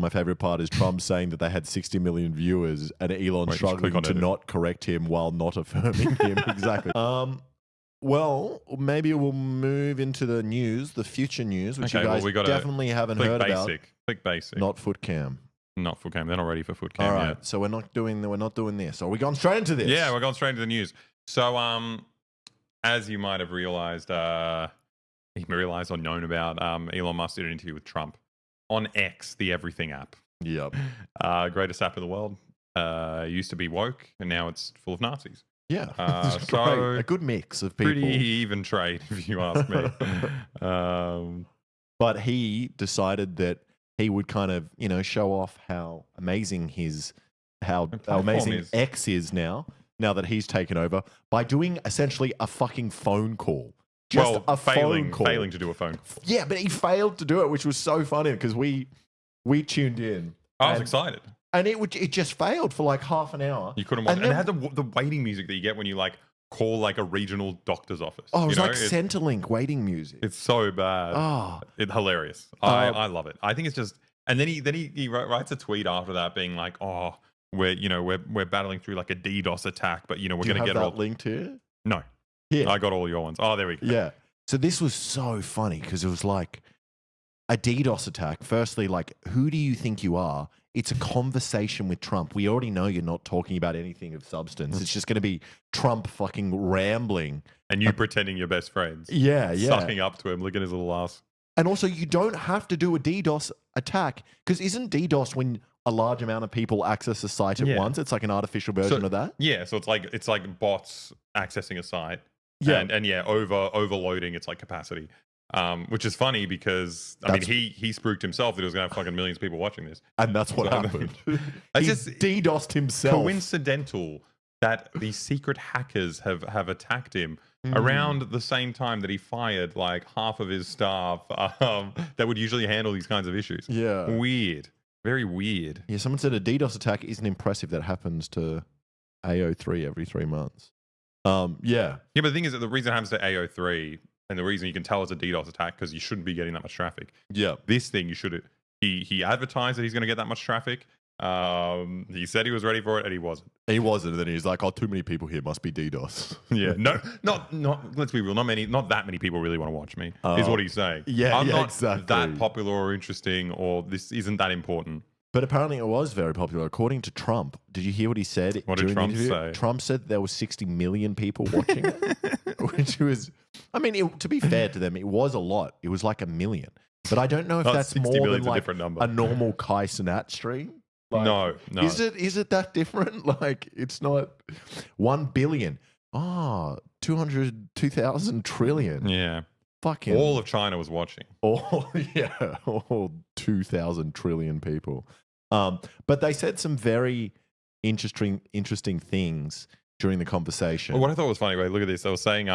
My favorite part is Trump saying that they had 60 million viewers and Elon struggling to not correct him while not affirming him. Exactly. Well, maybe we'll move into the news, the future news, which you guys definitely haven't heard about. Click basic. Not foot cam. Not foot cam. They're not ready for foot cam. All right. Yet. So we're not doing this. Are we going straight into this? Yeah, we're going straight into the news. So, as you might have realized or known about, Elon Musk did an interview with Trump on X, the everything app. Yep. Greatest app in the world. Used to be woke, and now it's full of Nazis. Yeah. So a good mix of people. Pretty even trade, if you ask me. But he decided that he would kind of, show off how amazing X is now that he's taken over, by doing essentially a fucking phone call. Phone call. Failing to do a phone call. Yeah, but he failed to do it, which was so funny because we tuned in. I was excited. And it just failed for like half an hour. You couldn't watch it. And it had the waiting music that you get when you call like a regional doctor's office. Oh, it was like Centrelink waiting music. It's so bad. Oh. It's hilarious. I love it. I think it's just... And then he writes a tweet after that being like, oh, we're battling through like a DDoS attack, but we're going to get that linked here? No. Yeah. I got all your ones. Oh, there we go. Yeah. So this was so funny because it was like a DDoS attack. Firstly, like, who do you think you are? It's a conversation with Trump. We already know you're not talking about anything of substance. It's just going to be Trump fucking rambling. And you pretending you're best friends. Yeah. Sucking up to him, licking his little ass. And also, you don't have to do a DDoS attack, because isn't DDoS when a large amount of people access a site at once? It's like an artificial version of that. Yeah, so it's like bots accessing a site. Yeah. And overloading its like capacity. Which is funny because he spooked himself that he was going to have fucking millions of people watching this, and that's what happened. He just DDoSed himself. Coincidental that these secret hackers have attacked him around the same time that he fired like half of his staff that would usually handle these kinds of issues. Yeah, weird, very weird. Yeah, someone said a DDoS attack isn't impressive. That happens to AO3 every 3 months. Yeah, but the thing is that the reason it happens to AO3. And the reason you can tell it's a DDoS attack because you shouldn't be getting that much traffic. Yeah. This thing, you should... He advertised that he's going to get that much traffic. He said he was ready for it, and he wasn't. He wasn't, and then he's like, too many people here, must be DDoS. Yeah. No, not. Let's be real. Not that many people really want to watch me, is what he's saying. Yeah, I'm not exactly. that popular or interesting, or this isn't that important. But apparently it was very popular. According to Trump, did you hear what he said? What did Trump say? Trump said there were 60 million people watching it, which was, to be fair to them, it was a lot. It was like 1 million. But I don't know if that's more than like a normal Kai Cenat stream. Like, no. Is it that different? Like, it's not 1 billion. 2,000 trillion. Yeah. Fucking all of China was watching. All 2,000 trillion people. But they said some very interesting things during the conversation. Well, what I thought was funny, wait, look at this. I was saying,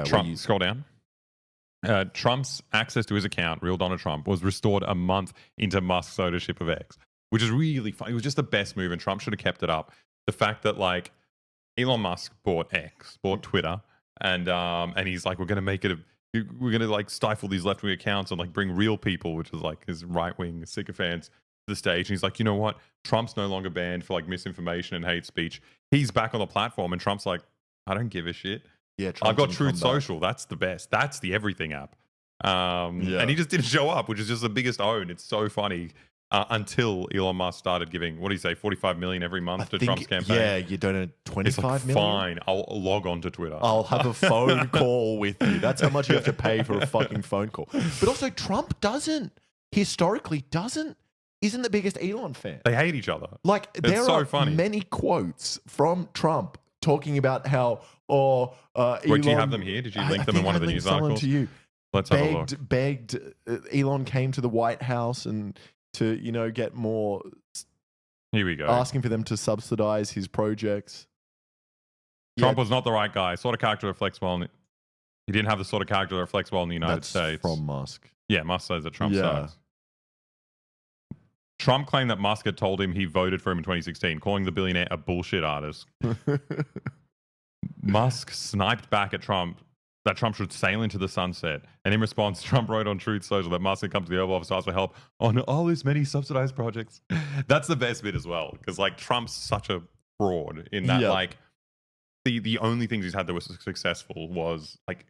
Trump, scroll down. Trump's access to his account, real Donald Trump, was restored a month into Musk's ownership of X, which is really funny. It was just the best move, and Trump should have kept it up. The fact that like Elon Musk bought Twitter, and he's like, we're going to like stifle these left-wing accounts and like bring real people, which is like his right-wing sycophants, to the stage. And he's like, you know what? Trump's no longer banned for like misinformation and hate speech. He's back on the platform, and Trump's like, I don't give a shit. Yeah, I've got Truth Social. That's the best. That's the everything app. And he just didn't show up, which is just the biggest own. It's so funny. Until Elon Musk started giving, what do you say, 45 million every month to Trump's campaign? Yeah, you donate 25 million. Fine, I'll log on to Twitter. I'll have a phone call with you. That's how much you have to pay for a fucking phone call. But also, Trump historically isn't the biggest Elon fan. They hate each other. Like, there are many quotes from Trump talking about how, Elon... Wait, do you have them here? Did you link them in one of the news articles? To you. Let's have a look. Begged, Elon came to the White House and to, get more... Here we go. Asking for them to subsidize his projects. Trump was not the right guy. Sort of character reflects well. He didn't have the sort of character that reflects well in the United States. From Musk. Yeah, Musk says that Trump sucks. Trump claimed that Musk had told him he voted for him in 2016, calling the billionaire a bullshit artist. Musk sniped back at Trump that Trump should sail into the sunset. And in response, Trump wrote on Truth Social that Musk had come to the Oval Office to ask for help on all his many subsidized projects. That's the best bit as well, because like Trump's such a fraud in that like the only things he's had that were successful was like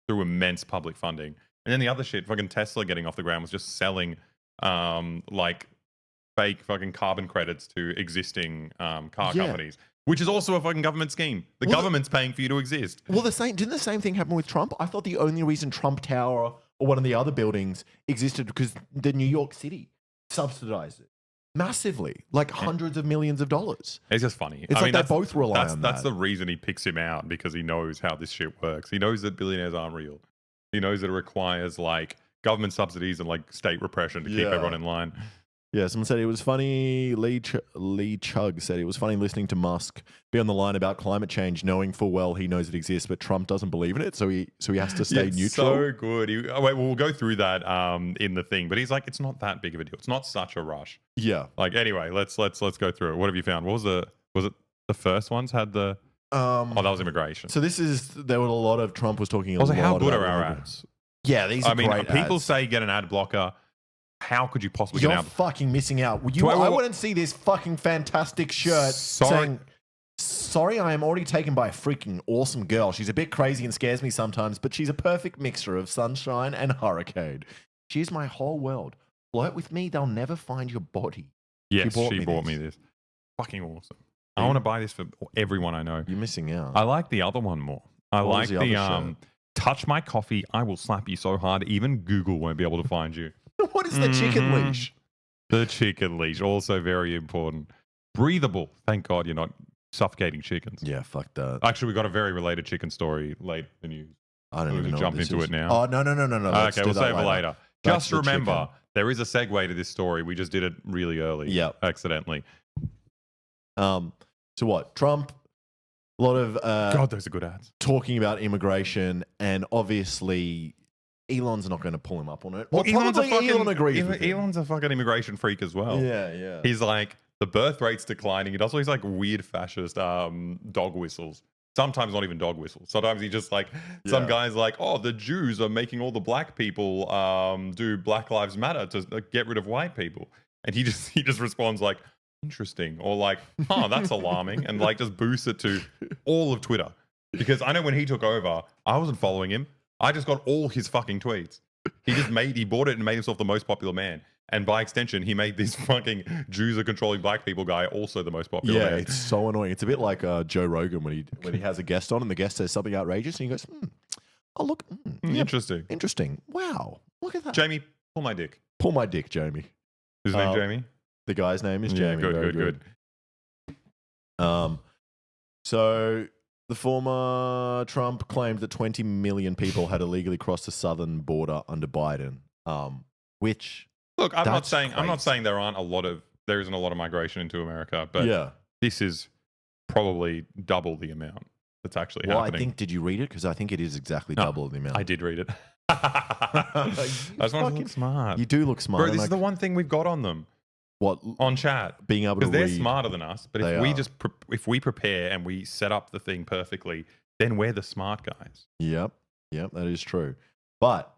through immense public funding. And then the other shit, fucking Tesla getting off the ground was just selling like fake fucking carbon credits to existing car companies. Which is also a fucking government scheme. The government's paying for you to exist. Well, didn't the same thing happen with Trump? I thought the only reason Trump Tower or one of the other buildings existed because the New York City subsidized it massively, like hundreds of millions of dollars. It's just funny. It's like they both rely on that. That's the reason he picks him out, because he knows how this shit works. He knows that billionaires aren't real. He knows that it requires like government subsidies and like state repression to keep everyone in line. Yeah, someone said it was funny. Lee Chug said it was funny listening to Musk be on the line about climate change, knowing full well he knows it exists, but Trump doesn't believe in it, so he has to stay neutral. So good. We'll go through that in the thing, but he's like, it's not that big of a deal. It's not such a rush. Yeah. Like anyway, let's go through it. What have you found? Was it the first ones had the? That was immigration. So there were a lot of Trump was talking. Also, how good are our ads? Yeah, these are great people ads. say get an ad blocker. How could you possibly You're get an ad? fucking missing out. I wouldn't see this fucking fantastic shirt saying, sorry, I am already taken by a freaking awesome girl. She's a bit crazy and scares me sometimes, but she's a perfect mixture of sunshine and hurricane. She's my whole world. Flirt with me, they'll never find your body. Yes, she bought me this. Fucking awesome. I want to buy this for everyone I know. You're missing out. I like the other one more. I like the touch my coffee, I will slap you so hard, even Google won't be able to find you. What is the chicken leash? The chicken leash, also very important. Breathable. Thank God you're not suffocating chickens. Yeah, fuck that. Actually, we got a very related chicken story late in the news. I don't even know. Jump into it now. Oh, no. Okay, we'll save it later. Just remember, there is a segue to this story. We just did it really early. Yeah. Accidentally. So what? Trump, a lot of... God, those are good ads. Talking about immigration, and obviously... Elon's not going to pull him up on it. Well, Elon agrees with him. Elon's a fucking immigration freak as well. Yeah. He's like, the birth rate's declining. He does all these like weird fascist dog whistles. Sometimes not even dog whistles. Sometimes he just like, some guy's like, oh, the Jews are making all the black people do Black Lives Matter to get rid of white people. And he just responds like, interesting. Or like, oh, that's alarming. And like just boosts it to all of Twitter. Because I know when he took over, I wasn't following him. I just got all his fucking tweets. He bought it and made himself the most popular man. And by extension, he made this fucking Jews are controlling black people guy also the most popular man. Yeah, it's so annoying. It's a bit like Joe Rogan when he has a guest on and the guest says something outrageous and he goes, oh, look. Interesting. Interesting. Wow. Look at that. Jamie, pull my dick. Pull my dick, Jamie. His name Jamie? The guy's name is Jamie. Good. So... The former Trump claimed that 20 million people had illegally crossed the southern border under Biden, which look, I'm not saying there isn't a lot of migration into America, but this is probably double the amount that's actually happening. I think, did you read it? Because I think it is exactly double the amount. I did read it. I just want to look smart. You do look smart. Bro, this is the one thing we've got on them. What? On chat. Being able to read. Because they're smarter than us. But if we prepare and we set up the thing perfectly, then we're the smart guys. Yep, that is true. But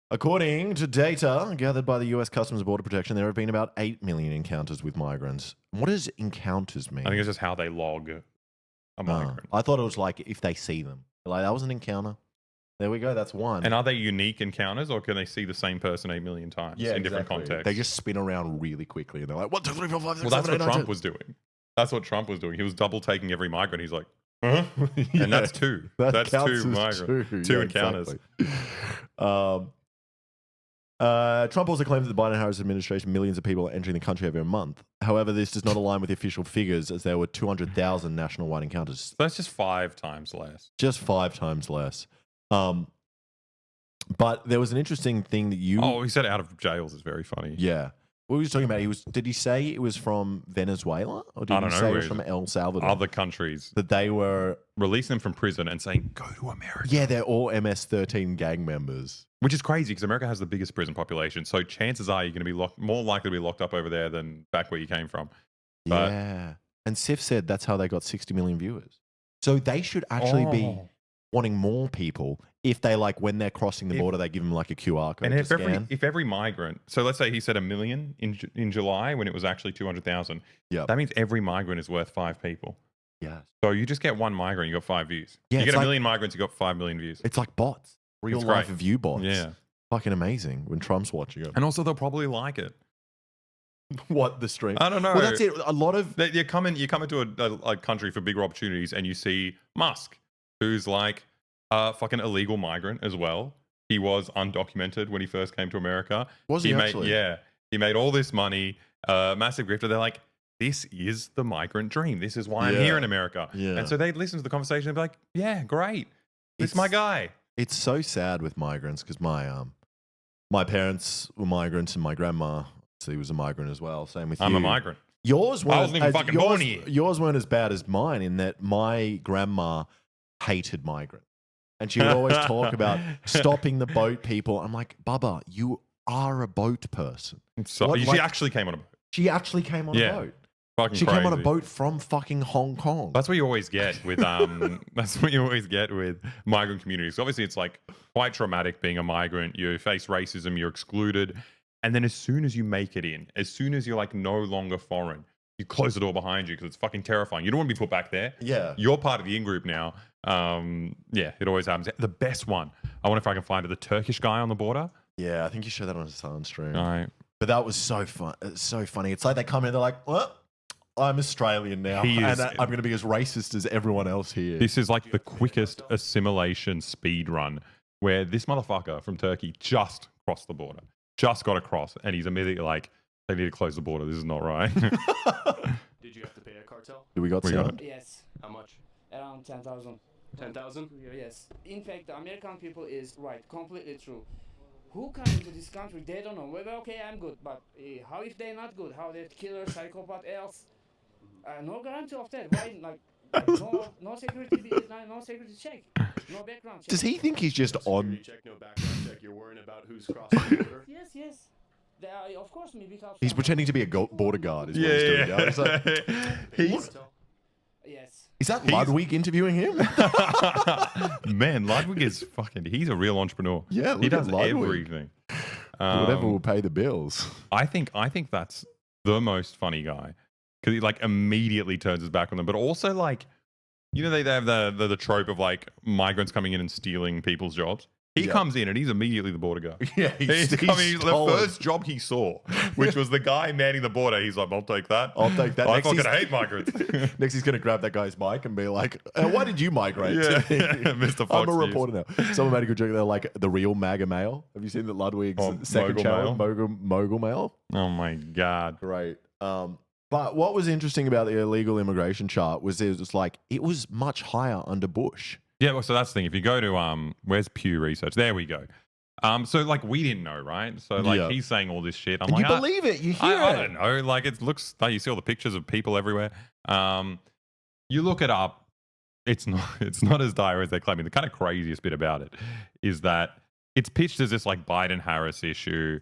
according to data gathered by the US Customs and Border Protection, there have been about 8 million encounters with migrants. What does encounters mean? I think it's just how they log a migrant. I thought it was like if they see them. Like, that was an encounter. There we go. That's one. And are they unique encounters, or can they see the same person 8 million times in different contexts? They just spin around really quickly, and they're like, 1, 2, 3, 4, 5, 6, well, 7, 8, 9, 10. That's what Trump was doing. That's what Trump was doing. He was double taking every migrant. He's like, huh? And that's two. That's two migrants. Two encounters. Exactly. Trump also claimed that the Biden-Harris administration, millions of people are entering the country every month. However, this does not align with the official figures, as there were 200,000 national-wide encounters. So that's just 5 times less. Just 5 times less. But there was an interesting thing that you... Oh, he said out of jails is very funny. Yeah. What was he talking about? Did he say it was from Venezuela? Or did he say it was from El Salvador? Other countries. That they were... Releasing them from prison and saying, go to America. Yeah, they're all MS-13 gang members. Which is crazy because America has the biggest prison population. So chances are you're going to be more likely to be locked up over there than back where you came from. But, yeah. And Sif said that's how they got 60 million viewers. So they should actually be... wanting more people if they like when they're crossing the border, they give them like a QR code and to scan. if every migrant, so let's say he said 1 million in July when it was actually 200,000. Yeah, that means every migrant is worth 5 people. Yeah. So you just get one migrant, you got 5 views. Yeah, you get a million migrants, you got 5 million views. It's like bots, real life view bots. Yeah, fucking amazing when Trump's watching it. And also they'll probably like it. What, the stream? I don't know. Well, that's it. A lot of you come into a country for bigger opportunities, and you see Musk, who's like a fucking illegal migrant as well. He was undocumented when he first came to America. Was he actually? Yeah, he made all this money, massive grifter. They're like, this is the migrant dream. This is why I'm here in America. Yeah. And so they'd listen to the conversation and be like, yeah, great. This is my guy. It's so sad with migrants because my parents were migrants and my grandma was a migrant as well. Same with you. I'm a migrant. Yours wasn't even fucking born here. Yours weren't as bad as mine in that my grandma hated migrants. And she would always talk about stopping the boat people. I'm like, Bubba, you are a boat person. So she actually came on a boat. She actually came on a boat. Fucking she crazy. came on a boat from fucking Hong Kong. That's what you always get with that's what you always get with migrant communities. Obviously, it's like quite traumatic being a migrant. You face racism, you're excluded, and then as soon as you make it in, as soon as you're like no longer foreign, you close the door behind you because it's fucking terrifying. You don't want to be put back there. Yeah, you're part of the in group now. Yeah, it always happens. The best one, I wonder if I can find it. The Turkish guy on the border. Yeah, I think you showed that on a silent stream. All right. But that was so fun. So funny. It's like they come in, they're like, "What? I'm Australian now, and I'm going to be as racist as everyone else here." This is like the quickest assimilation speed run, where this motherfucker from Turkey just crossed the border, just got across, and he's immediately like, "They need to close the border. This is not right." Did you have to pay a cartel? Do we got sound? Yes. How much? Around 10,000. 10,000? Yes. In fact, the American people is right, completely true. Who come into this country? They don't know. Well, okay, I'm good, but how if they're not good? How they're killer, psychopath, else? No guarantee of that. Why, no security, no security check, no background check. Does he think he's just on? Check, no background check. You're worrying about who's crossing the border. Yes. Of course, me because He's pretending to be a border guard. Is what he's doing. Yeah. It's like, yes. Is that Ludwig interviewing him? Man, Ludwig is he's a real entrepreneur. Yeah, he does everything. Whatever will pay the bills. I think that's the most funny guy because he like immediately turns his back on them, but also like, you know, they have the trope of like migrants coming in and stealing people's jobs. He comes in and he's immediately the border guy. Yeah, he's the first job he saw, which was the guy manning the border. He's like, I'll take that. I'll take that. I fucking hate migrants. Next, he's going to grab that guy's mic and be like, why did you migrate? Yeah, Mr. Fox I'm a reporter now. Someone made a good joke. They're like, the real MAGA male. Have you seen that Ludwig's second channel, Mogul Mail? Oh, my God. Great. But what was interesting about the illegal immigration chart was it was much higher under Bush. Yeah, well, so that's the thing. If you go to where's Pew Research? There we go. So like we didn't know, right? So like he's saying all this shit. I'm and like, you believe it? You hear it? I don't know. Like it looks like you see all the pictures of people everywhere. You look it up. It's not as dire as they're claiming. The kind of craziest bit about it is that it's pitched as this like Biden-Harris issue.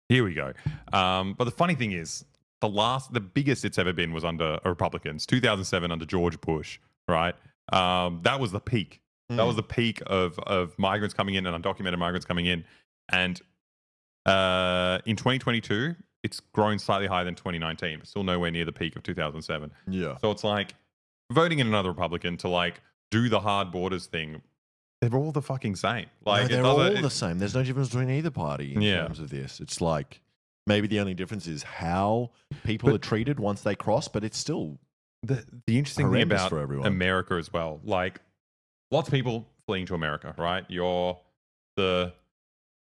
Here we go. But the funny thing is, the biggest it's ever been was under Republicans. 2007 under George Bush. Right, that was the peak. That was the peak of migrants coming in and undocumented migrants coming in, and in 2022, it's grown slightly higher than 2019, but still nowhere near the peak of 2007. Yeah. So it's like voting in another Republican to like do the hard borders thing. They're all the fucking same. Like they're all the same. There's no difference between either party in terms of this. It's like maybe the only difference is how people are treated once they cross, but it's still. The interesting thing about America as well, like lots of people fleeing to America, right? You're the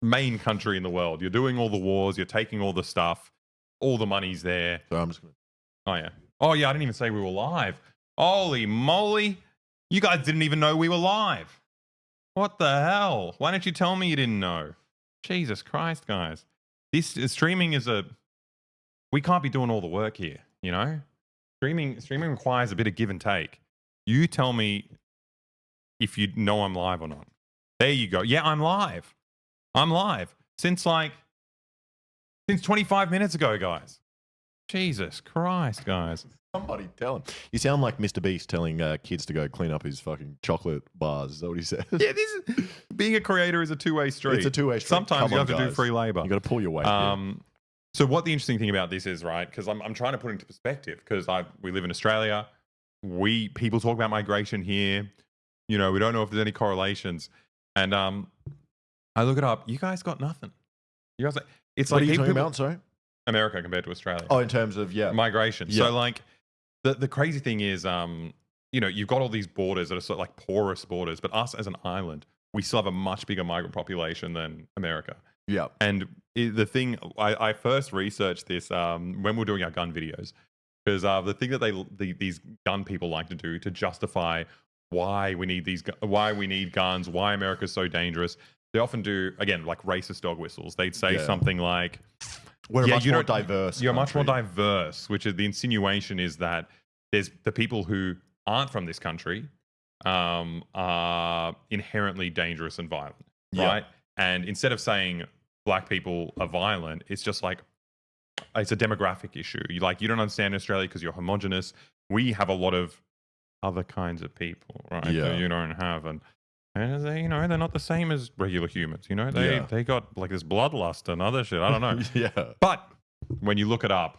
main country in the world. You're doing all the wars. You're taking all the stuff. All the money's there. So I'm just gonna... Oh yeah. I didn't even say we were live. Holy moly! You guys didn't even know we were live. What the hell? Why didn't you tell me you didn't know? Jesus Christ, guys! This streaming is we can't be doing all the work here, you know. Streaming requires a bit of give and take. You tell me if you know I'm live or not. There you go. Yeah, I'm live. I'm live since 25 minutes ago, guys. Jesus Christ, guys. Somebody tell him. You sound like Mr. Beast telling kids to go clean up his fucking chocolate bars. Is that what he says? Yeah, being a creator is a two-way street. It's a two-way street. Sometimes you have to do free labor. You got to pull your weight. So what the interesting thing about this is, right? Because I'm trying to put it into perspective. Because we live in Australia. People talk about migration here. You know, we don't know if there's any correlations. And I look it up. You guys got nothing. You guys, it's what like are you talking about? Sorry, America compared to Australia. Oh, in terms of migration. Yeah. So like. The crazy thing is, you know, you've got all these borders that are sort of like porous borders, but us as an island, we still have a much bigger migrant population than America. Yeah. And the thing, I first researched this when we were doing our gun videos, because the thing that these gun people like to do to justify why we need guns, why America's so dangerous, they often do, again, like racist dog whistles. They'd say something like, we're much more diverse. You're much more diverse, which is the insinuation is that there's the people who aren't from this country are inherently dangerous and violent, right? And instead of saying black people are violent, it's just like it's a demographic issue. You don't understand Australia because you're homogenous. We have a lot of other kinds of people, right? That you don't have, and they, you know, they're not the same as regular humans. You know, they got like this bloodlust and other shit. I don't know. But when you look it up,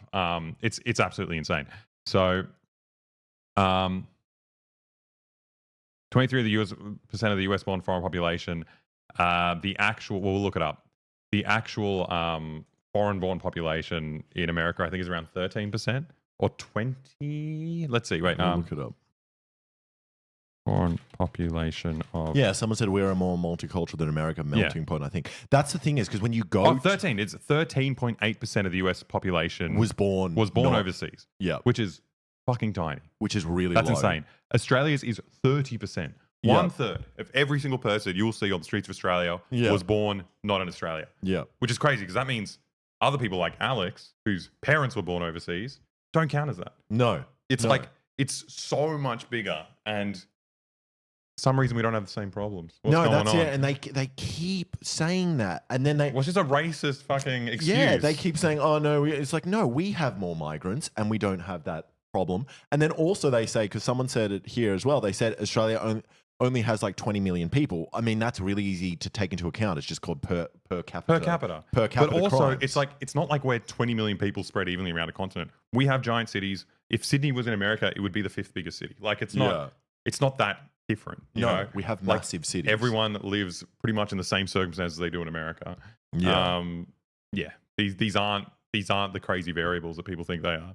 it's absolutely insane. So, 23% of the US born foreign population. We'll look it up. The actual foreign born population in America, I think, is around 13% or 20. Let's see. Wait, look it up. Foreign population of... Yeah, someone said we're a more multicultural than America, melting pot, I think. That's the thing is, because when you go... 13. It's 13.8% of the US population... Was born overseas. Yeah. Which is fucking tiny. Which is really That's low. insane. Australia's is 30%. One third of every single person you'll see on the streets of Australia was born not in Australia. Yeah. Which is crazy, because that means other people like Alex, whose parents were born overseas, don't count as that. No. It's like, it's so much bigger, and... some reason we don't have the same problems. What's going on? And they keep saying that, and then it's just a racist fucking excuse. Yeah, they keep saying, "Oh no," it's like, no, we have more migrants, and we don't have that problem. And then also they say, because someone said it here as well, they said Australia only has like 20 million people. I mean, that's really easy to take into account. It's just called per capita. But also, crimes. it's not like we're 20 million people spread evenly around a continent. We have giant cities. If Sydney was in America, it would be the 5th biggest city. Like it's not that different. You know? We have massive cities. Everyone lives pretty much in the same circumstances they do in America. These aren't the crazy variables that people think they are.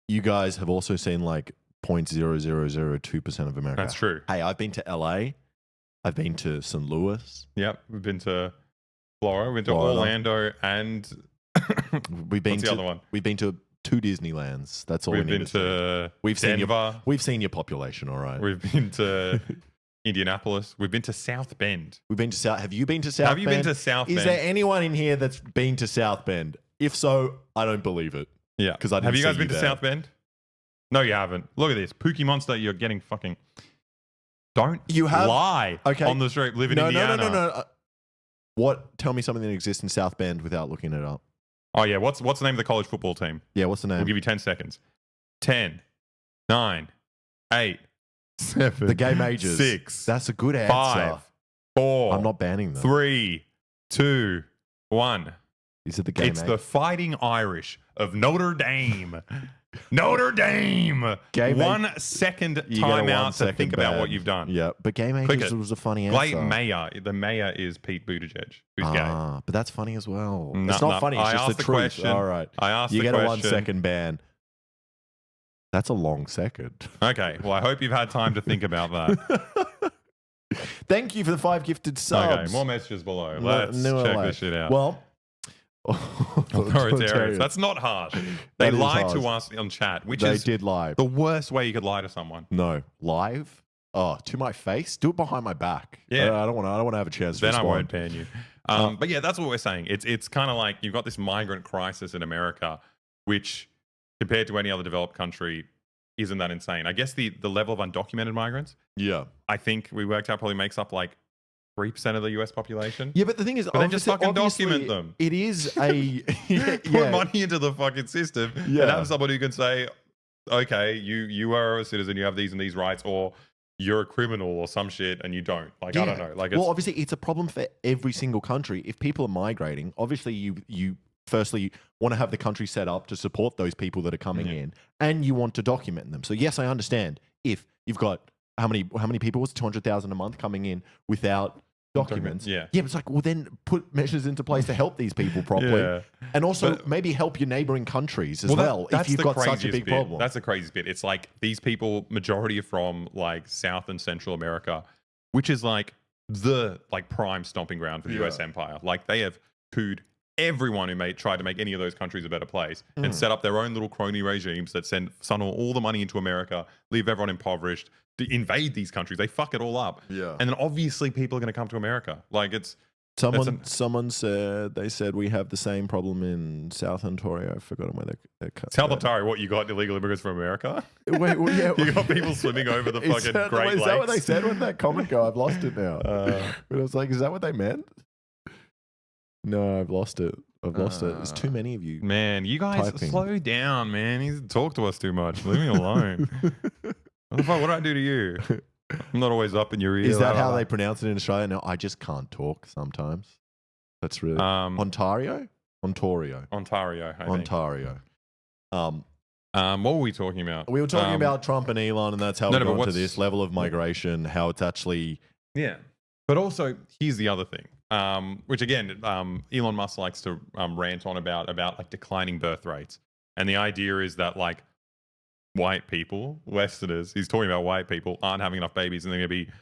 You guys have also seen like 0.0002% of America. That's true. Hey, I've been to LA. I've been to St. Louis. Yep, we've been to Florida. We've been to Orlando, and we've been what's the other one? We've been to 2 Disneylands. That's all we've been to. We've Denver. We've seen your population, all right. We've been to Indianapolis. We've been to South Bend. We've been to South. Have you been to South Bend? Have you been to South Bend? Is there anyone in here that's been to South Bend? If so, I don't believe it. Yeah. Because I didn't have you guys see been to South Bend? No, you haven't. Look at this. Pookie Monster, you're getting fucking... Don't lie on the street. Live in Indiana. No. What? Tell me something that exists in South Bend without looking it up. Oh, yeah. What's the name of the college football team? Yeah, what's the name? We'll give you 10 seconds. 10, 9, 7. The Gay Majors. 6. That's a good answer. 5, 4. I'm not banning them. 3, 2, 1. Is it the Gay It's the Fighting Irish of Notre Dame. Notre Dame. 1 second timeout to think about what you've done. Yeah, but Gay Majors was a funny answer. The mayor is Pete Buttigieg, who's gay. But that's funny as well. It's not funny. It's just the truth. Question. All right. I asked you the get question. a 1 second ban. That's a long second. Okay. Well, I hope you've had time to think about that. Thank you for the 5 gifted subs. Okay, more messages below. Let's check this shit out. Well, authoritarians. That's not harsh. They lied to us on chat, which is did lie. The worst way you could lie to someone. No, live. Oh, to my face. Do it behind my back. Yeah, I don't want to have a chance. Then to respond. I won't ban you. But yeah, that's what we're saying. It's kind of like you've got this migrant crisis in America, which compared to any other developed country isn't that insane. I guess the level of undocumented migrants. Yeah, I think we worked out probably makes up like 3% of the US population. Yeah, but the thing is, then just fucking document them. It is a put money into the fucking system and have someone who can say, okay, you are a citizen, you have these and these rights, or you're a criminal or some shit and you don't. Like, I don't know. Like, well, obviously, it's a problem for every single country. If people are migrating, obviously, you firstly want to have the country set up to support those people that are coming in, and you want to document them. So yes, I understand if you've got how many people was 200,000 a month coming in without documents. Yeah, but it's like, well, then put measures into place to help these people properly, and also maybe help your neighboring countries as well. If you've got such a big problem, that's the craziest bit. It's like these people, majority are from like South and Central America, which is like the prime stomping ground for the US empire. Like they have cooed everyone who tried to make any of those countries a better place and set up their own little crony regimes that funnel all the money into America, leave everyone impoverished, to invade these countries. They fuck it all up. Yeah. And then obviously people are going to come to America. Like it's... Someone said, they said we have the same problem in South Ontario. I've forgotten where they're cut. South Ontario, what, you got illegal immigrants from America? Wait, well, yeah. You got people swimming over the fucking Great Lakes? Is that what they said with that comment go? I've lost it now. But I was like, is that what they meant? No, I've lost it. There's too many of you. Man, you guys slow down, man. You talk to us too much. Leave me alone. What the fuck? What do I do to you? I'm not always up in your ear. Is that how they pronounce it in Australia? No, I just can't talk sometimes. That's really Ontario. I think. What were we talking about? We were talking about Trump and Elon, and that's how we got into this level of migration. How it's actually But also, here's the other thing. Which again, Elon Musk likes to rant on about like declining birth rates, and the idea is that like white people, Westerners, he's talking about white people aren't having enough babies, and they're going to be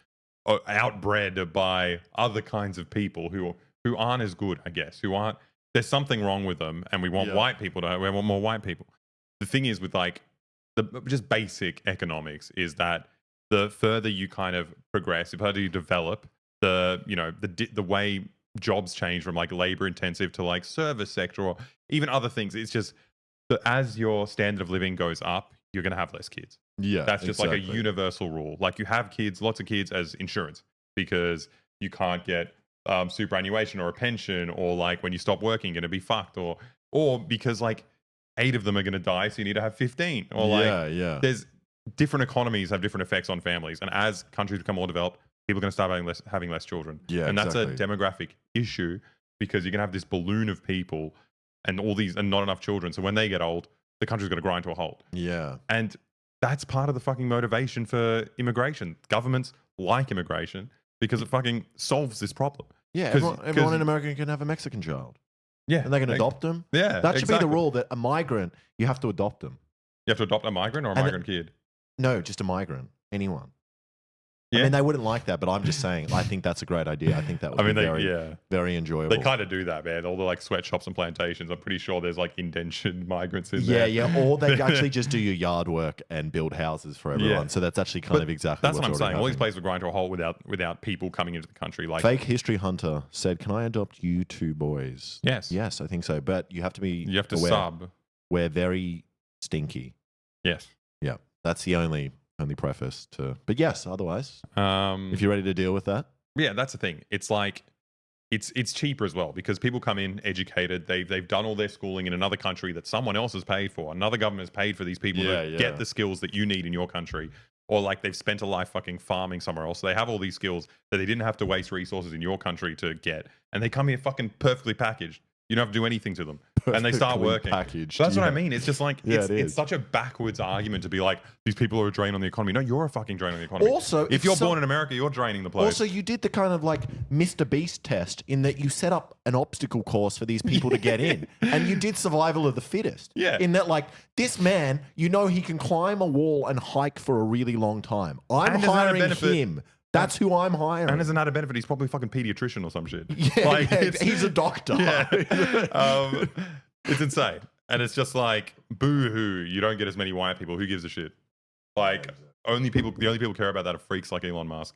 outbred by other kinds of people who aren't as good, I guess. Who aren't. There's something wrong with them, and we want white people we want more white people. The thing is with like just basic economics is that the further you kind of progress, the further you develop, the way jobs change from like labor intensive to like service sector or even other things. It's just that as your standard of living goes up, you're going to have less kids. Yeah, that's just like a universal rule. Like you have kids, lots of kids as insurance because you can't get superannuation or a pension, or like when you stop working, you're going to be fucked, or because like 8 of them are going to die, so you need to have 15. Or there's different economies have different effects on families, and as countries become more developed, people are going to start having less children. Yeah, and that's a demographic issue because you're going to have this balloon of people and all these and not enough children. So when they get old, the country's going to grind to a halt. Yeah. And that's part of the fucking motivation for immigration. Governments like immigration because it fucking solves this problem. Yeah, everyone in America can have a Mexican child. Yeah. And they can adopt them. Yeah. That should be the rule, that a migrant, you have to adopt them. You have to adopt a migrant or a migrant kid? No, just a migrant. Anyone. Yeah. I mean, they wouldn't like that, but I'm just saying, I think that's a great idea. I think that would be very enjoyable. They kind of do that, man. All the like sweatshops and plantations, I'm pretty sure there's like indentured migrants in there. Yeah, or they actually just do your yard work and build houses for everyone. Yeah. So that's actually kind of exactly that's what I'm saying. Happening. All these places would grind to a halt without people coming into the country. Like Fake History Hunter said, "Can I adopt you 2 boys?" Yes, I think so. But you have to be. You have to sub. We're very stinky. Yes. Yeah, that's the only preface to, but yes, otherwise, if you're ready to deal with that. Yeah, that's the thing. It's like it's cheaper as well because people come in educated. They've done all their schooling in another country that someone else has paid for. Another government has paid for these people to get the skills that you need in your country, or like they've spent a life fucking farming somewhere else. So they have all these skills that they didn't have to waste resources in your country to get, and they come here fucking perfectly packaged. You don't have to do anything to them. And they start working. Packaged, that's what I mean. It's just like, it's such a backwards argument to be like, these people are a drain on the economy. No, you're a fucking drain on the economy. Also, if you're born in America, you're draining the place. Also, you did the kind of like Mr. Beast test in that you set up an obstacle course for these people to get in. And you did survival of the fittest. Yeah. In that like, this man, he can climb a wall and hike for a really long time. I'm hiring him. That's who I'm hiring. And as an added benefit, he's probably a fucking pediatrician or some shit. Yeah, he's a doctor. Yeah. It's insane. And it's just like, boo-hoo, you don't get as many white people. Who gives a shit? Like, the only people who care about that are freaks like Elon Musk.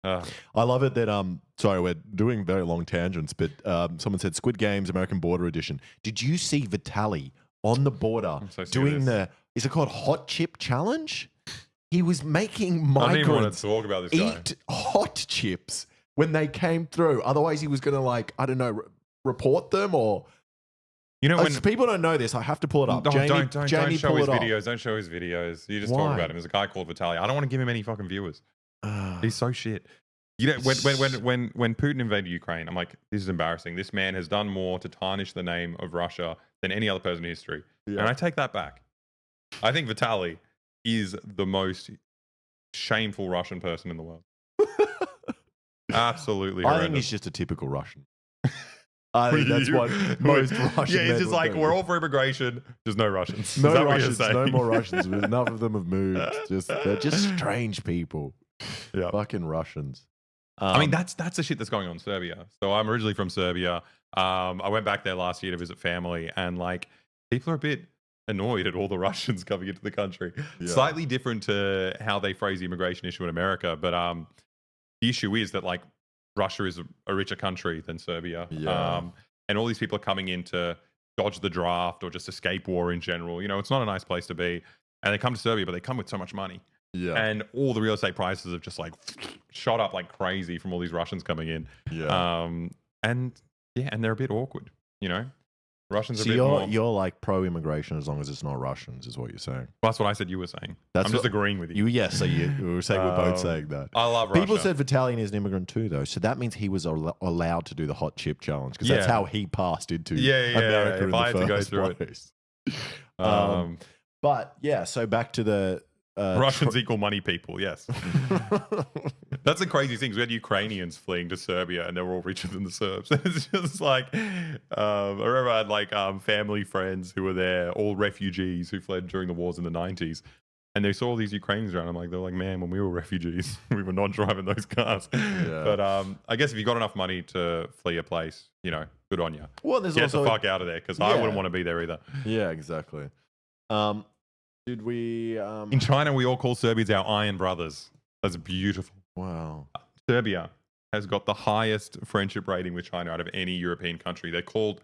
I love it that, sorry, we're doing very long tangents, but someone said Squid Games American Border Edition. Did you see Vitaly on the border doing is it called Hot Chip Challenge? He was making migrants I don't even want to talk about this guy. Eat hot chips when they came through. Otherwise, he was going to like, I don't know, report them or... You know, when people don't know this, I have to pull it up. don't show his videos. videos. Don't show his videos. You just talk about him. There's a guy called Vitaly. I don't want to give him any fucking viewers. He's so shit. You know, when Putin invaded Ukraine, I'm like, this is embarrassing. This man has done more to tarnish the name of Russia than any other person in history. Yeah. And I take that back. I think Vitaly is the most shameful Russian person in the world. Absolutely horrendous. I think he's just a typical Russian. I think that's what most Russian Yeah, he's just like, we're all for immigration, just no Russians. No Russians, no more Russians. Enough of them have moved. They're just strange people. Yeah. Fucking Russians. I mean, that's the shit that's going on in Serbia. So I'm originally from Serbia. I went back there last year to visit family, and like people are a bit annoyed at all the Russians coming into the country. Yeah. Slightly different to how they phrase the immigration issue in America, but the issue is that like Russia is a richer country than Serbia. Yeah. And all these people are coming in to dodge the draft or just escape war in general. You know, it's not a nice place to be. And they come to Serbia, but they come with so much money. Yeah. And all the real estate prices have just like shot up like crazy from all these Russians coming in. Yeah. And they're a bit awkward, you know? Russians so are a bit more... you're like pro-immigration as long as it's not Russians, is what you're saying. Well, that's what I said you were saying. I'm just agreeing with you. Yes, so you were saying we're both saying that. I love Russia. People said Vitaly is an immigrant too, though. So that means he was allowed to do the hot chip challenge because that's how he passed into America in the first place. But yeah, so back to the... Russians equal money people, yes. That's the crazy thing. We had Ukrainians fleeing to Serbia and they were all richer than the Serbs. It's just like, I remember I had like family friends who were there, all refugees who fled during the wars in the 90s. And they saw all these Ukrainians around. They're like, man, when we were refugees, we were not driving those cars. Yeah. But I guess if you got enough money to flee a place, you know, good on you. Well, there's get also the fuck out of there because I wouldn't want to be there either. Yeah, exactly. Did we... In China, we all call Serbians our iron brothers. That's beautiful. Wow. Serbia has got the highest friendship rating with China out of any European country. They're called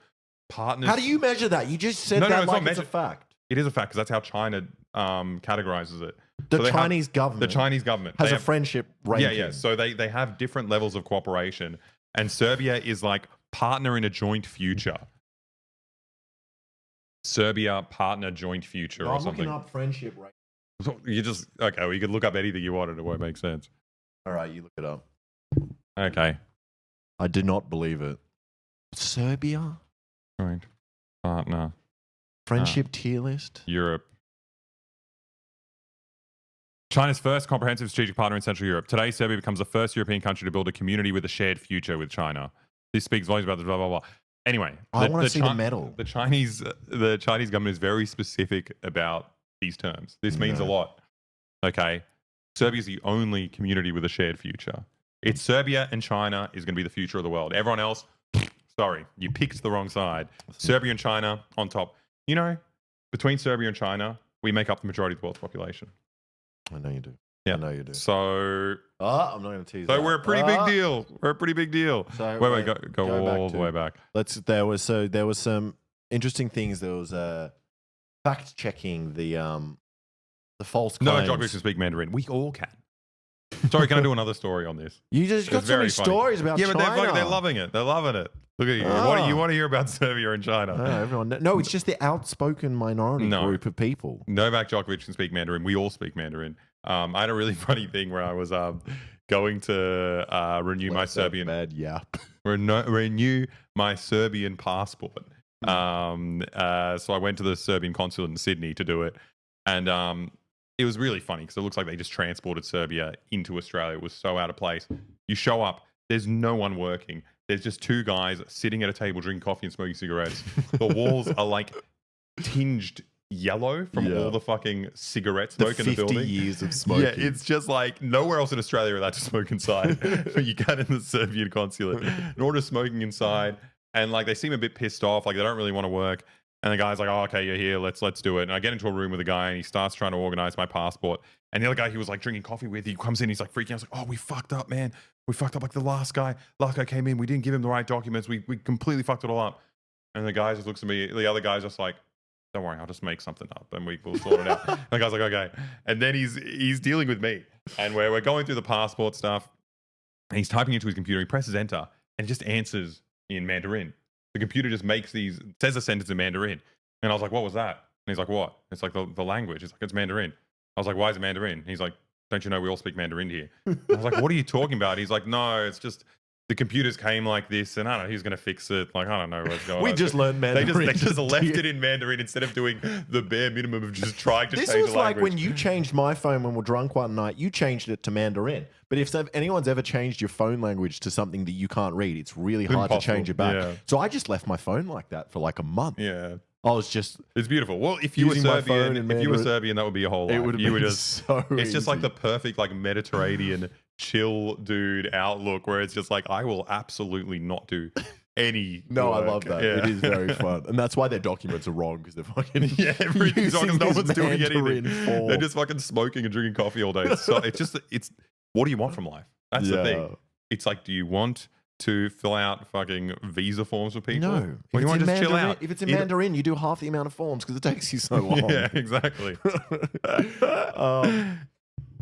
partners. How do you measure that? You just said that like it's a fact. It is a fact because that's how China categorizes it. The Chinese government has a friendship rating. Yeah. So they have different levels of cooperation. And Serbia is like partner in a joint future. Serbia partner joint future or something. I'm looking up friendship rate. You just well, you could look up anything you wanted. It won't make sense. All right, you look it up. Okay. I do not believe it. Serbia? Joint partner. Friendship tier list? Europe. China's first comprehensive strategic partner in Central Europe. Today, Serbia becomes the first European country to build a community with a shared future with China. This speaks volumes about the blah, blah, blah. Anyway, I want to see the medal. The Chinese government is very specific about these terms. This means a lot. Okay, Serbia is the only community with a shared future. It's Serbia and China is going to be the future of the world. Everyone else, sorry, you picked the wrong side. Serbia and China on top. You know, between Serbia and China, we make up the majority of the world's population. I know you do. Yeah. I know you do. So, I'm not going to tease. So we're a pretty big deal. We're a pretty big deal. So wait, go all the way back. There was some interesting things. There was fact checking the false claims. No, Djokovic can speak Mandarin. We all can. Sorry, can I do another story on this? You just got so many stories about China. Yeah, but they're loving it. They're loving it. Look at you. What you want to hear about Serbia and China? No, it's just the outspoken minority group of people. Novak Djokovic can speak Mandarin. We all speak Mandarin. I had a really funny thing where I was going to renew my Serbian renew my Serbian passport. So I went to the Serbian consulate in Sydney to do it, and it was really funny because it looks like they just transported Serbia into Australia. It was so out of place. You show up, there's no one working. There's just two guys sitting at a table drinking coffee and smoking cigarettes. The walls are like tinged yellow from all the fucking cigarette smoke in the building. 50 years of smoking. Yeah, it's just like nowhere else in Australia are allowed to smoke inside. But you can in the Serbian consulate. And all just smoking inside. And like they seem a bit pissed off, like they don't really want to work. And the guy's like, oh, okay, you're here, let's do it. And I get into a room with a guy and he starts trying to organize my passport. And the other guy he was like drinking coffee with, he comes in, he's like freaking out. I was like, oh, we fucked up, man. We fucked up like the last guy came in. We didn't give him the right documents. We completely fucked it all up. And the guy just looks at me. The other guy's just like, don't worry, I'll just make something up and we'll sort it out. And the guy's like, okay. And then he's dealing with me. And we're going through the passport stuff. And he's typing into his computer. He presses enter and it just answers in Mandarin. The computer just says a sentence in Mandarin. And I was like, what was that? And he's like, what? It's like the language. It's like, it's Mandarin. I was like, why is it Mandarin? He's like, don't you know we all speak Mandarin here? I was like, what are you talking about? He's like, no, it's just the computers came like this, and I don't know who's going to fix it. Like, I don't know what's going on. We just learned Mandarin. They just left it in Mandarin instead of doing the bare minimum of just trying to change the language. This was like when you changed my phone when we're drunk one night, you changed it to Mandarin. But if anyone's ever changed your phone language to something that you can't read, it's really hard to change it back. Yeah. So I just left my phone like that for like a month. Yeah. I was just... It's beautiful. Well, if you were Serbian, that would be a whole life. It would have been so It's easy. just like the perfect like Mediterranean chill dude outlook where it's just like, I will absolutely not do any No, work. I love that. Yeah. It is very fun. And that's why their documents are wrong, because they're fucking... Yeah, everything's wrong. No one's doing anything. Form. They're just fucking smoking and drinking coffee all day. It's what do you want from life? That's the thing. It's like, do you want to fill out fucking visa forms for people? No. Or you want to just chill out? If it's in Mandarin, you do half the amount of forms because it takes you so long. Yeah, exactly.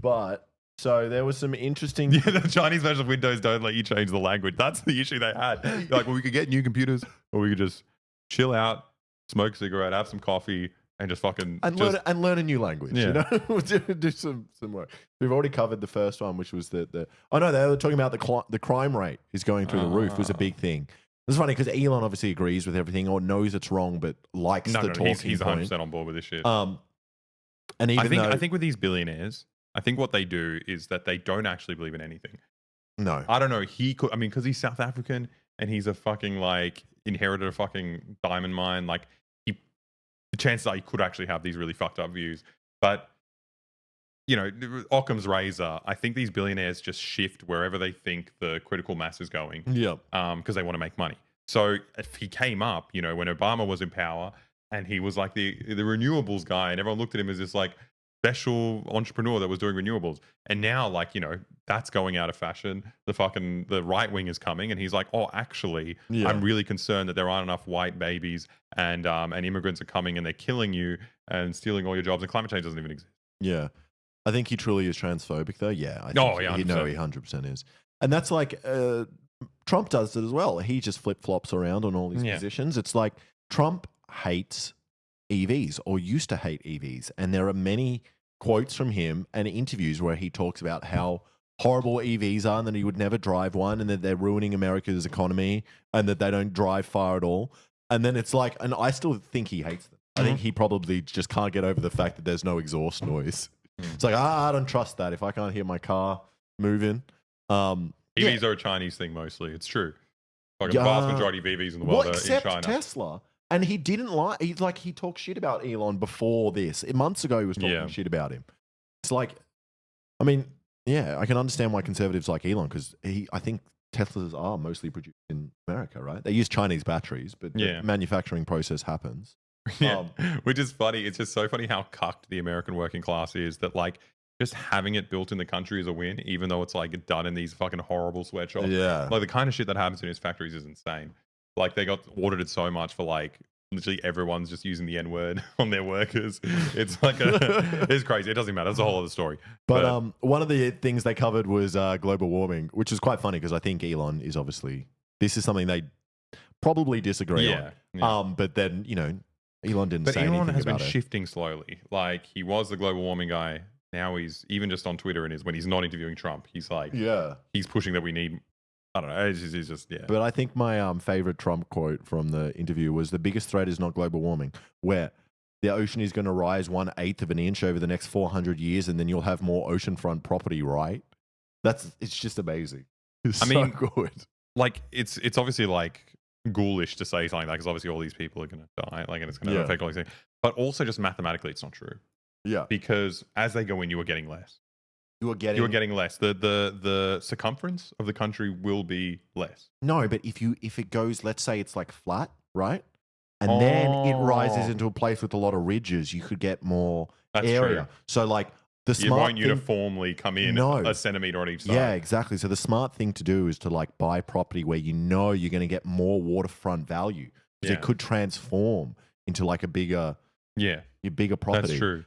But so there was some interesting... Yeah, the Chinese version of Windows don't let you change the language. That's the issue they had. They're like, well, we could get new computers, or we could just chill out, smoke a cigarette, have some coffee, and just fucking... learn a new language, yeah. You know? do some work. We've already covered the first one, which was the oh no, they were talking about the crime rate is going through the roof was a big thing. It's funny because Elon obviously agrees with everything or knows it's wrong, but likes the talking he's point. 100% on board with this shit. And even I think with these billionaires, I think what they do is that they don't actually believe in anything. No. I don't know. He could, I mean, because he's South African and he's a fucking like inherited a fucking diamond mine, like the chances are he could actually have these really fucked up views. But, you know, Occam's razor, I think these billionaires just shift wherever they think the critical mass is going. Yeah. Because they want to make money. So if he came up, you know, when Obama was in power and he was like the renewables guy and everyone looked at him as this like special entrepreneur that was doing renewables. And now, like, you know, that's going out of fashion. The right wing is coming, and he's like, oh, actually, I'm really concerned that there aren't enough white babies, and immigrants are coming and they're killing you and stealing all your jobs, and climate change doesn't even exist. Yeah, I think he truly is transphobic, though. Yeah, I think he 100% is, and that's like Trump does it as well. He just flip flops around on all these positions. It's like Trump hates EVs or used to hate EVs, and there are many quotes from him and interviews where he talks about how horrible EVs are and that he would never drive one and that they're ruining America's economy and that they don't drive far at all. And then it's like, and I still think he hates them. I think he probably just can't get over the fact that there's no exhaust noise. It's like, I don't trust that if I can't hear my car moving. EVs are a Chinese thing mostly. It's true. Like the vast majority of EVs in the world are in China. Tesla. And he didn't he talked shit about Elon before this. Months ago, he was talking shit about him. It's like, I mean, yeah, I can understand why conservatives like Elon because I think Teslas are mostly produced in America, right? They use Chinese batteries, but the manufacturing process happens. Yeah, which is funny. It's just so funny how cucked the American working class is that like just having it built in the country is a win, even though it's like done in these fucking horrible sweatshops. Yeah. Like the kind of shit that happens in his factories is insane. Like they got audited so much for like literally everyone's just using the N-word on their workers. It's like it's crazy. It doesn't matter. That's a whole other story. But one of the things they covered was global warming, which is quite funny because I think Elon is obviously, this is something they probably disagree on. Yeah. But then, you know, Elon didn't say anything about it. Elon has been shifting slowly. Like he was the global warming guy. Now he's even just on Twitter and when he's not interviewing Trump, he's like, he's pushing that we need, I don't know. It's just. But I think my favorite Trump quote from the interview was the biggest threat is not global warming, where the ocean is going to rise 1/8 of an inch over the next 400 years, and then you'll have more oceanfront property, right? It's just amazing. It's so good. Like it's obviously like ghoulish to say something like that because obviously all these people are going to die, like, and it's going to affect all these things. But also just mathematically, it's not true. Yeah, because as they go in, you are getting less. You are getting less. The circumference of the country will be less. No, but if it goes, let's say it's like flat, right? And then it rises into a place with a lot of ridges, you could get more area. True. So like the smart you won't uniformly come in a centimeter on each side. Yeah, exactly. So the smart thing to do is to like buy property where you know you're going to get more waterfront value because it could transform into like a bigger property. That's true.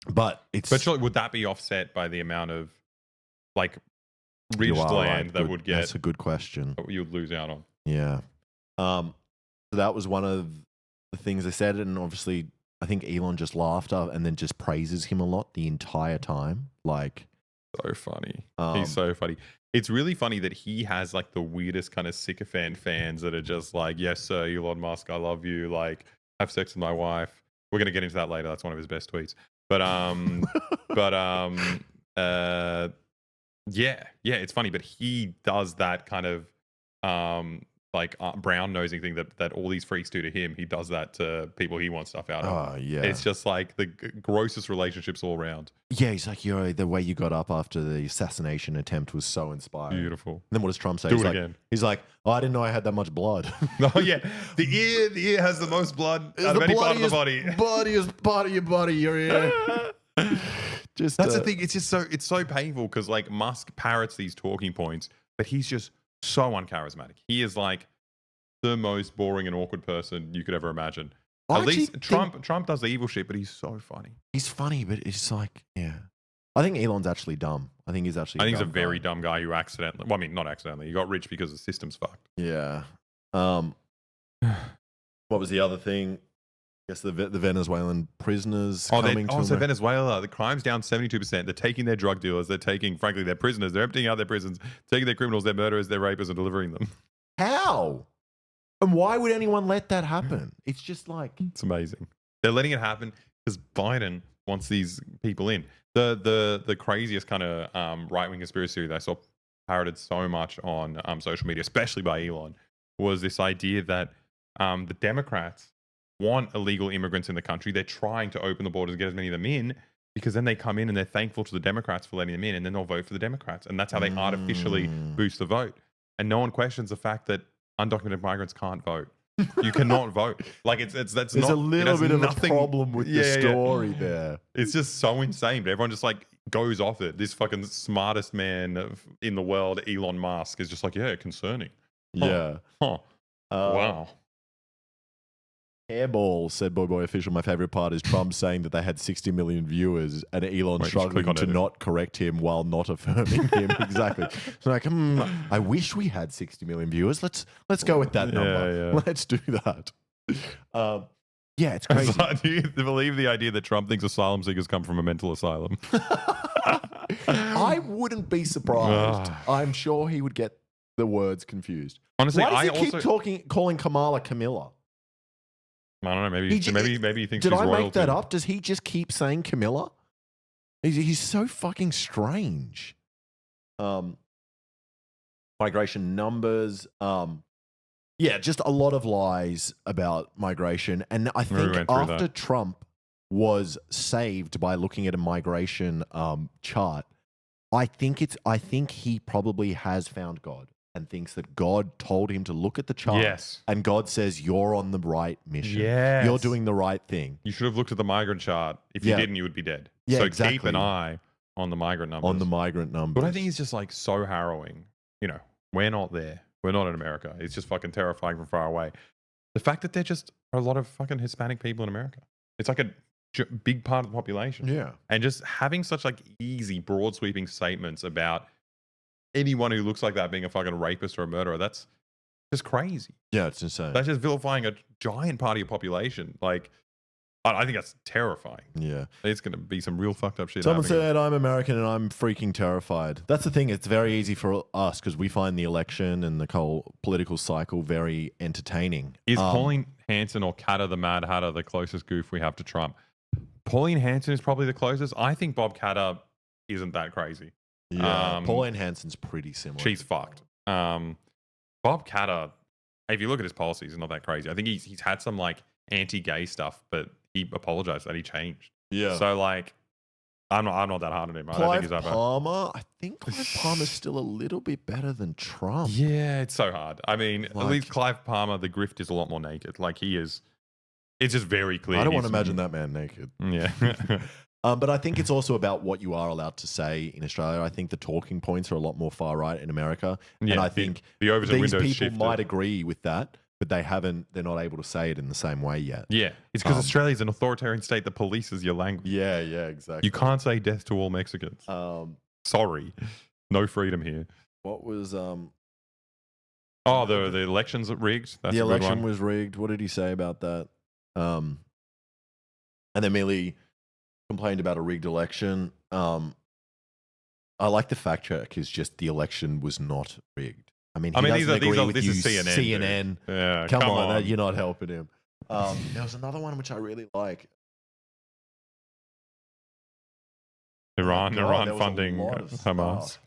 But surely would that be offset by the amount of like ridged land that would get. That's a good question. You would lose out on. Yeah. So that was one of the things they said, and obviously, I think Elon just laughed and then just praises him a lot the entire time. Like, so funny. He's so funny. It's really funny that he has like the weirdest kind of sycophant fans that are just like, yes, sir, Elon Musk, I love you. Like, have sex with my wife. We're going to get into that later. That's one of his best tweets. But, yeah, it's funny. But he does that kind of, brown nosing thing that all these freaks do to him. He does that to people he wants stuff out of. Oh, yeah. It's just like the grossest relationships all around. Yeah, he's like, the way you got up after the assassination attempt was so inspiring. Beautiful. And then what does Trump say? Do it again. He's like, oh, I didn't know I had that much blood. Oh, yeah. The ear has the most blood out of any part of the body. Bloodiest part of your body, your ear. That's the thing. It's so painful because like Musk parrots these talking points, but he's just so uncharismatic. He is like the most boring and awkward person you could ever imagine. At least Trump does the evil shit, but he's so funny. He's funny, but it's like, yeah. I think Elon's actually dumb. I think he's a very dumb guy who accidentally, well, I mean, not accidentally, he got rich because the system's fucked. Yeah. What was the other thing? I guess the Venezuelan prisoners coming to so Venezuela, the crime's down 72%. They're taking their drug dealers. They're taking, frankly, their prisoners. They're emptying out their prisons, taking their criminals, their murderers, their rapists, and delivering them. How? And why would anyone let that happen? It's just like... It's amazing. They're letting it happen because Biden wants these people in. The craziest kind of right-wing conspiracy theory that I saw parroted so much on social media, especially by Elon, was this idea that the Democrats want illegal immigrants in the country. They're trying to open the borders and get as many of them in because then they come in and they're thankful to the Democrats for letting them in, and then they'll vote for the Democrats. And that's how they artificially boost the vote. And no one questions the fact that undocumented migrants can't vote. You cannot vote. Like there's a little bit of a problem with the story there. It's just so insane, but everyone just like goes off it. This fucking smartest man in the world, Elon Musk, is just like, yeah, concerning. Yeah. Wow. Hairball said, boy official, my favorite part is Trump saying that they had 60 million viewers and Elon struggling to not correct him while not affirming him. Exactly. So like, I wish we had 60 million viewers. Let's go with that number. Yeah. Let's do that. Yeah, it's crazy. Do you believe the idea that Trump thinks asylum seekers come from a mental asylum? I wouldn't be surprised. I'm sure he would get the words confused. Honestly, why does he keep calling Kamala Camilla? I don't know. Maybe he thinks did she's I royalty. make that up? Does he just keep saying Camilla? He's so fucking strange. Migration numbers. Yeah, just a lot of lies about migration. And I think after Trump was saved by looking at a migration chart, I think he probably has found God and thinks that God told him to look at the chart. Yes. And God says, you're on the right mission. Yes. You're doing the right thing. You should have looked at the migrant chart. If you didn't, you would be dead. Yeah, so exactly. Keep an eye on the migrant numbers. But I think it's just like so harrowing. You know, we're not there. We're not in America. It's just fucking terrifying from far away. The fact that there just are a lot of fucking Hispanic people in America. It's like a big part of the population. Yeah. And just having such like easy, broad sweeping statements about anyone who looks like that being a fucking rapist or a murderer, that's just crazy. Yeah, it's insane. That's just vilifying a giant part of your population. Like, I think that's terrifying. Yeah. It's going to be some real fucked up shit. Someone said, I'm American and I'm freaking terrified. That's the thing. It's very easy for us because we find the election and the whole political cycle very entertaining. Is Pauline Hanson or Katter the Mad Hatter the closest goof we have to Trump? Pauline Hanson is probably the closest. I think Bob Katter isn't that crazy. Yeah, Pauline Hanson's pretty similar. She's fucked. Bob Katter, if you look at his policies, he's not that crazy. I think he's had some like anti-gay stuff, but he apologized that he changed. Yeah. So like, I'm not that hard on him. Clive Palmer, I think Clive Palmer's still a little bit better than Trump. Yeah, it's so hard. I mean, at least Clive Palmer, the grift is a lot more naked. Like he is. It's just very clear. I don't want to imagine that man naked. Yeah. But I think it's also about what you are allowed to say in Australia. I think the talking points are a lot more far right in America. Yeah, and I think the overs and these windows people shifted. might agree with that, but they're not able to say it in the same way yet. Yeah. It's because Australia's an authoritarian state that polices your language. Yeah, exactly. You can't say death to all Mexicans. Sorry. No freedom here. What was Oh, the elections rigged. That's the a good election one. was rigged. What did he say about that? And then merely complained about a rigged election. I like the fact check is just the election was not rigged. I mean, this is CNN. CNN. Yeah, come on. You're not helping him. There was another one which I really like. Iran funding Hamas.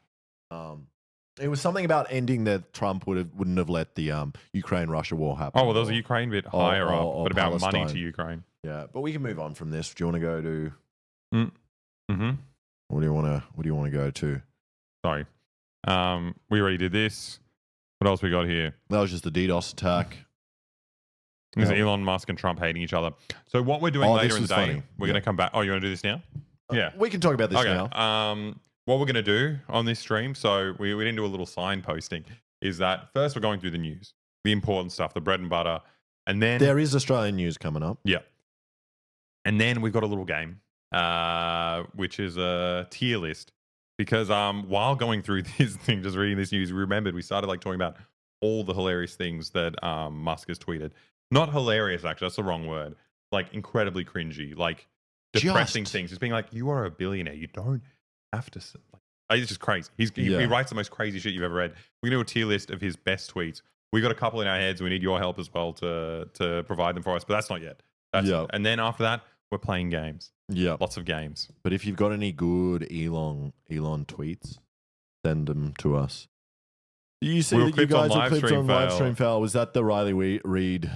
It was something about ending that Trump wouldn't have let the Ukraine-Russia war happen. Oh, well, there was a Ukraine bit higher up, but about Palestine. money to Ukraine. Yeah, but we can move on from this. Do you want to go to? Mm-hmm. What do you want to go to? Sorry, we already did this. What else we got here? That was just the DDoS attack. There's Elon Musk and Trump hating each other. So what we're doing later in the day, we're going to come back. Oh, you want to do this now? Yeah, we can talk about this now. What we're going to do on this stream, so we didn't do a little sign posting, is that first we're going through the news, the important stuff, the bread and butter, and then there is Australian news coming up. Yeah, and then we've got a little game, which is a tier list. Because while going through this thing, just reading this news, we remembered we started talking about all the hilarious things that Musk has tweeted. Not hilarious, actually. That's the wrong word. Incredibly cringy, depressing things. It's being you are a billionaire. You don't have to. It's just crazy. He writes the most crazy shit you've ever read. We're gonna do a tier list of his best tweets. We got a couple in our heads. We need your help as well to provide them for us. But that's not yet. And then after that, we're playing games. Yeah, lots of games. But if you've got any good Elon tweets, send them to us. You see that you guys were clipped on livestream fail. Was that the Riley Reid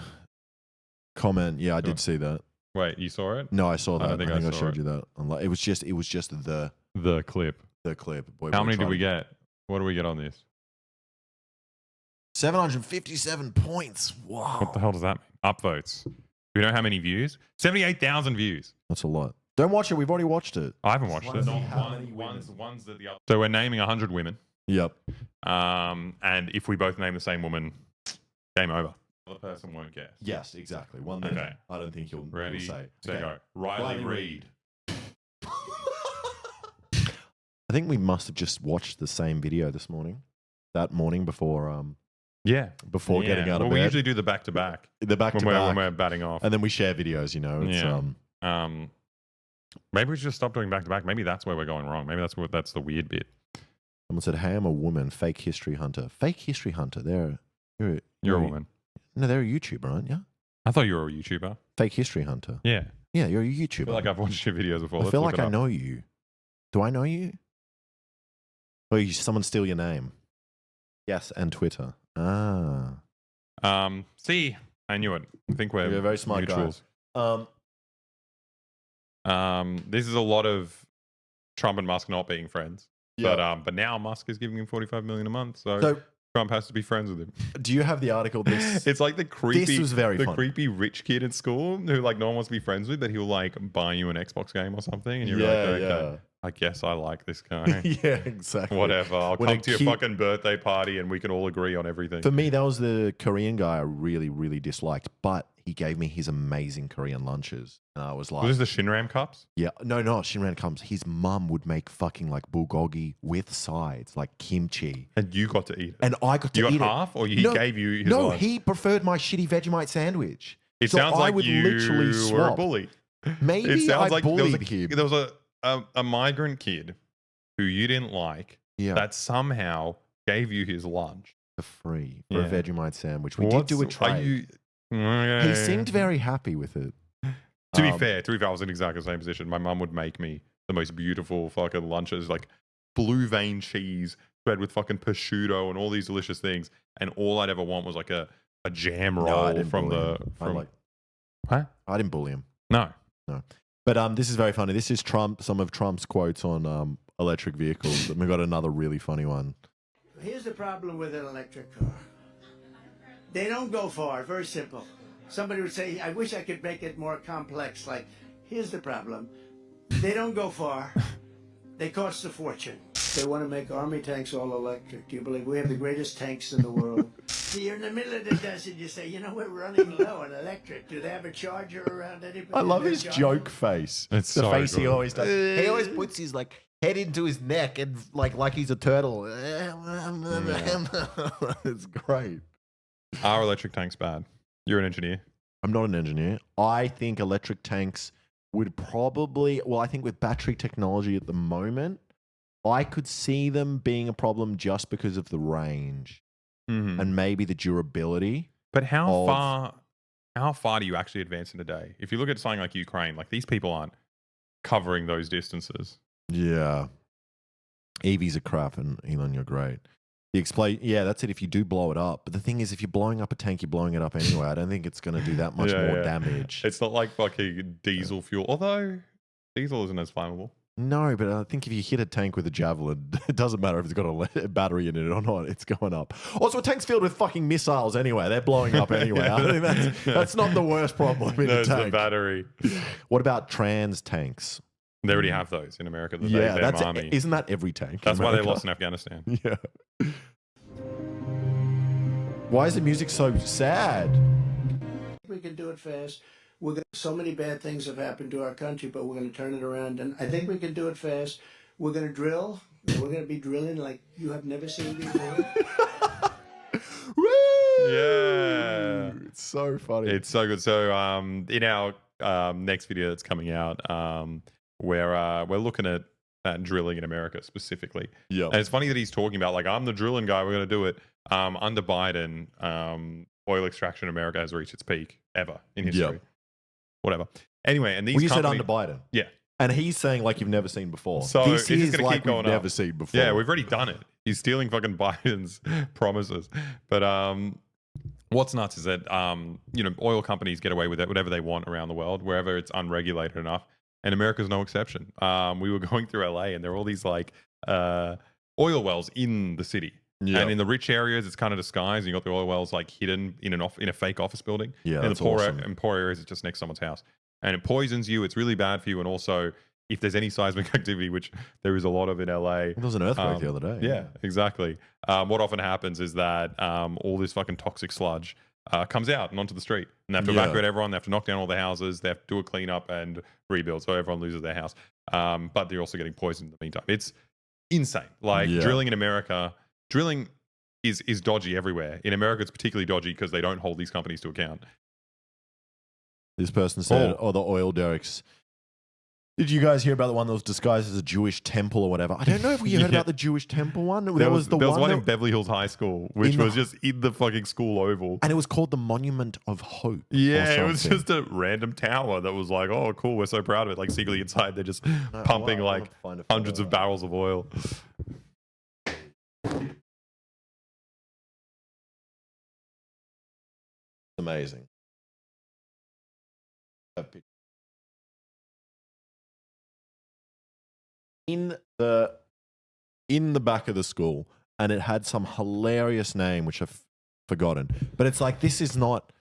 comment? Yeah, I did see that. Wait, you saw it? No, I saw that. I think I showed you that. It was just the clip. The clip. Boy, how many did we get? What do we get on this? 757 points. Wow. What the hell does that mean? Upvotes. Do we know how many views? 78,000 views. That's a lot. Don't watch it. We've already watched it. I haven't watched it. So we're naming 100 women. Yep. And if we both name the same woman, game over. The other person won't guess. Yes, exactly. One that I don't think he'll say. There you go. Riley Reid. I think we must have just watched the same video this morning. That morning before before getting out of bed. We usually do the back-to-back. The back-to-back. When we're batting off. And then we share videos, It's, maybe we should just stop doing back-to-back. Maybe that's where we're going wrong. Maybe that's the weird bit. Someone said, hey, I'm a woman, fake history hunter. Fake history hunter. You're a woman. No, they're a YouTuber, aren't you? I thought you were a YouTuber. Fake history hunter. Yeah. Yeah, you're a YouTuber. I feel like I've watched your videos before. I feel like I know you. Do I know you? Or someone steal your name? Yes, and Twitter. See, I knew it. I think we're a very smart neutrals. Guy. This is a lot of Trump and Musk not being friends. Yeah. But now Musk is giving him $45 million a month, so Trump has to be friends with him. Do you have the article? It's like the creepy. This was very funny. Creepy rich kid at school who no one wants to be friends with, but he'll buy you an Xbox game or something, and you're okay. I guess I like this guy. Yeah, exactly. Whatever. I'll come to your fucking birthday party and we can all agree on everything. For me, that was the Korean guy I really, really disliked, but he gave me his amazing Korean lunches. And I was like... Was this the Shinram cups? Yeah. No, not Shinran cups. His mum would make fucking bulgogi with sides, like kimchi. And you got to eat it? And I got to eat it. You got half? Or he gave you his lunch? He preferred my shitty Vegemite sandwich. It sounds like you were a bully. Maybe it sounds like bullied him. There was a migrant kid who you didn't like that somehow gave you his lunch for free for a Vegemite sandwich. We did do a trade. He seemed very happy with it. To be fair, I was in exactly the same position. My mum would make me the most beautiful fucking lunches, like blue vein cheese spread with fucking prosciutto and all these delicious things. And all I'd ever want was a jam roll from the. I didn't bully him. No. But this is very funny. This is some of Trump's quotes on electric vehicles. And we've got another really funny one. Here's the problem with an electric car. They don't go far. Very simple. Somebody would say, I wish I could make it more complex. Here's the problem. They don't go far. They cost a fortune. They want to make army tanks all electric. Do you believe we have the greatest tanks in the world? So you're in the middle of the desert, you say, you know, we're running low on electric. Do they have a charger around anybody? I love his joke face. It's the so face good. he always does. He always puts his like head into his neck and like he's a turtle. It's great. Are electric tanks bad? You're an engineer. I'm not an engineer. I think electric tanks would probably, well, I think with battery technology at the moment, I could see them being a problem just because of the range and maybe the durability. But how far do you actually advance in a day? If you look at something like Ukraine, like these people aren't covering those distances. Yeah. EVs are crap, and Elon, you're great. Yeah, that's it if you do blow it up. But the thing is, if you're blowing up a tank, you're blowing it up anyway. I don't think it's going to do that much more damage. It's not like fucking diesel fuel, although diesel isn't as flammable. No, but I think if you hit a tank with a javelin, it doesn't matter if it's got a battery in it or not. It's going up. Also, a tank's filled with fucking missiles anyway. They're blowing up anyway. I think that's not the worst problem in a tank. The battery. What about trans tanks? They already have those in America. That's army. Isn't that every tank? That's why they lost in Afghanistan. Yeah. Why is the music so sad? We can do it fast. So many bad things have happened to our country, but we're going to turn it around, and I think we can do it fast. We're going to drill. We're going to be drilling like you have never seen before. Woo! Yeah. It's so funny. It's so good. So in our next video that's coming out, we're looking at drilling in America specifically. Yeah. And it's funny that he's talking about, like, I'm the drilling guy, we're going to do it. Under Biden, oil extraction in America has reached its peak ever in history. Yep. Whatever. Anyway, and these you said under Biden. Yeah. And he's saying like you've never seen before. So this it's is just like keep going we've never seen before. Yeah, we've already done it. He's stealing fucking Biden's promises. But what's nuts is that oil companies get away with it, whatever they want around the world, wherever it's unregulated enough. And America's no exception. We were going through LA and there are all these like oil wells in the city. Yep. And in the rich areas, it's kind of disguised. And you got the oil wells like hidden in a fake office building. Yeah, and that's the poor, awesome. in poor areas, it's just next to someone's house. And it poisons you. It's really bad for you. And also, if there's any seismic activity, which there is a lot of in LA. There was an earthquake the other day. Yeah, exactly. What often happens is that all this fucking toxic sludge comes out and onto the street. And they have to evacuate everyone. They have to knock down all the houses. They have to do a cleanup and rebuild. So everyone loses their house. But they're also getting poisoned in the meantime. It's insane. Like drilling in America, drilling is dodgy everywhere. In America, it's particularly dodgy because they don't hold these companies to account. This person said, the oil derricks. Did you guys hear about the one that was disguised as a Jewish temple or whatever? I don't know if you heard about the Jewish temple one. There was one in Beverly Hills High School, which was just in the fucking school oval. And it was called the Monument of Hope. Yeah, it was just a random tower that was like, oh, cool, we're so proud of it. Like secretly inside, they're just pumping like hundreds of barrels of oil. Amazing. In the back of the school, and it had some hilarious name which I've forgotten. But it's like, this is not,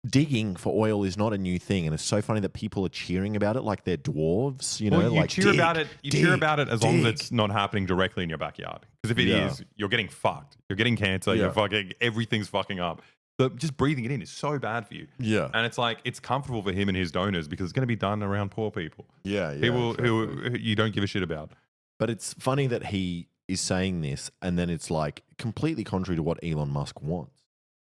digging for oil is not a new thing, and it's so funny that people are cheering about it like they're dwarves. You know, well, you like cheer about it. You cheer about it as long as it's not happening directly in your backyard. Because if it is, you're getting fucked. You're getting cancer. You're fucking everything's fucking up. So just breathing it in is so bad for you. Yeah. And it's like, it's comfortable for him and his donors because it's going to be done around poor people. Yeah. People who you don't give a shit about. But it's funny that he is saying this and then it's like completely contrary to what Elon Musk wants.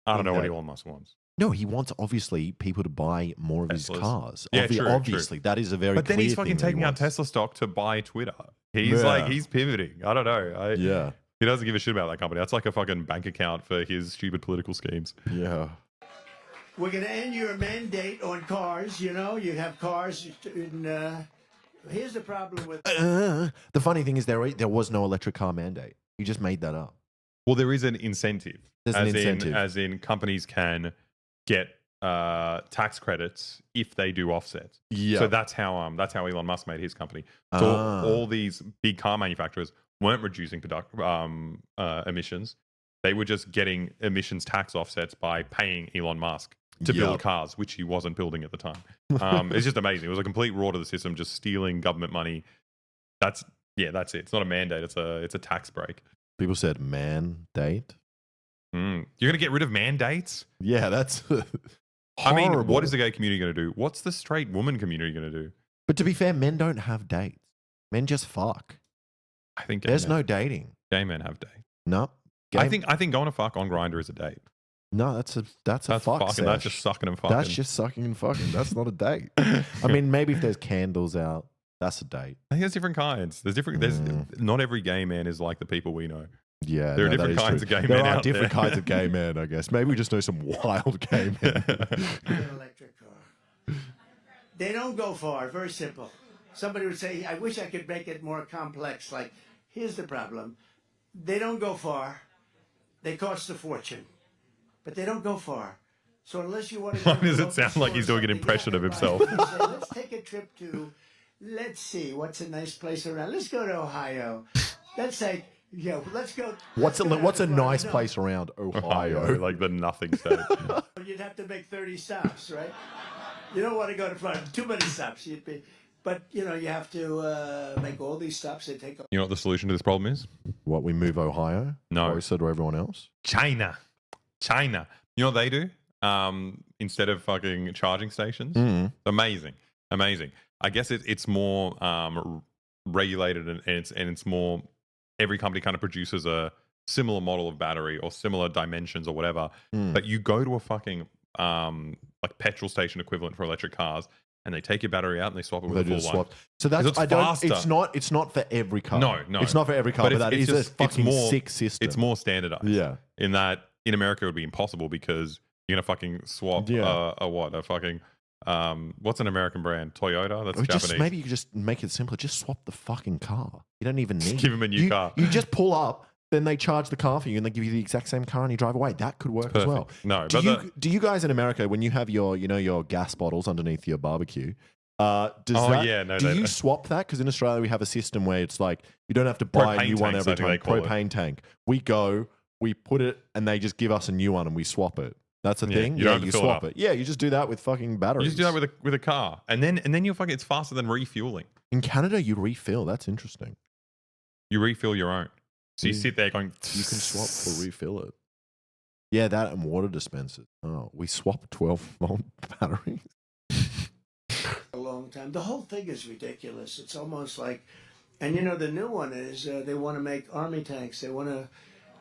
I don't know what Elon Musk wants. No, he wants obviously people to buy more of his cars. Yeah, obviously, that is a very. But then he's clear fucking thing taking out Tesla stock to buy Twitter. He's he's pivoting. I don't know. He doesn't give a shit about that company. That's like a fucking bank account for his stupid political schemes. Yeah. We're going to end your mandate on cars. You know, you have cars. Here's the problem with. The funny thing is, there was no electric car mandate. You just made that up. Well, there is an incentive. There's an incentive. As in companies can get tax credits if they do offsets. Yeah. So that's how Elon Musk made his company. So all these big car manufacturers weren't reducing emissions. They were just getting emissions tax offsets by paying Elon Musk to build cars, which he wasn't building at the time. It's just amazing. It was a complete raw to the system, just stealing government money. That's it. It's not a mandate. It's a tax break. People said mandate. You're going to get rid of mandates? Yeah, that's I mean, what is the gay community going to do? What's the straight woman community going to do? But to be fair, men don't have dates. Men just fuck. I think there's no dating. Gay men have dates. No. I think going to fuck on Grindr is a date. No, that's a fuck fucking. That's just sucking and fucking. That's just sucking and fucking. That's not a date. I mean, maybe if there's candles out, that's a date. I think there's different kinds. There's not every gay man is like the people we know. Yeah, there are different kinds of gay men. There are different kinds of gay men, I guess. Maybe we just know some wild gay men. An electric car. They don't go far. Very simple. Somebody would say, I wish I could make it more complex. Like, here's the problem. They don't go far. They cost a fortune. But they don't go far. So unless you want to... Why does it sound like he's doing an impression of himself? Say, let's take a trip to... Let's see, what's a nice place around? Let's go to Ohio. Let's say... Yeah, let's go. What's a nice place around Ohio? Like the nothing state. You'd have to make 30 stops, right? You don't want to go to Florida. Too many stops. But, you have to make all these stops. They take... You know what the solution to this problem is? What, we move Ohio? No. Or so to everyone else? China. You know what they do? Instead of fucking charging stations? Amazing. I guess it's more regulated and it's more... Every company kind of produces a similar model of battery or similar dimensions or whatever. But you go to a fucking like petrol station equivalent for electric cars, and they take your battery out and they swap it with a full one. So that's faster. It's not for every car. No, it's not for every car. But that is a fucking sick system. It's more standardized. Yeah. In that, in America, it would be impossible because you're gonna fucking swap a fucking. What's an American brand? Toyota? That's Japanese. Maybe you could just make it simpler. Just swap the fucking car. You don't even need... Give them a new car. You just pull up, then they charge the car for you and they give you the exact same car and you drive away. That could work as well. No, do you guys in America, when you have your gas bottles underneath your barbecue, do you swap that? Because in Australia we have a system where it's like you don't have to buy a new one every time. Propane tank. We go, we put it, and they just give us a new one and we swap it. That's a thing. You swap it. Yeah, you just do that with fucking batteries. You just do that with a car, and then you'll fucking. It's faster than refueling. In Canada, you refill. That's interesting. You refill your own, so you sit there going. You can swap for refill it. Yeah, that and water dispensers. Oh, we swap 12-volt batteries. A long time. The whole thing is ridiculous. It's almost like, and the new one is they want to make army tanks. They want to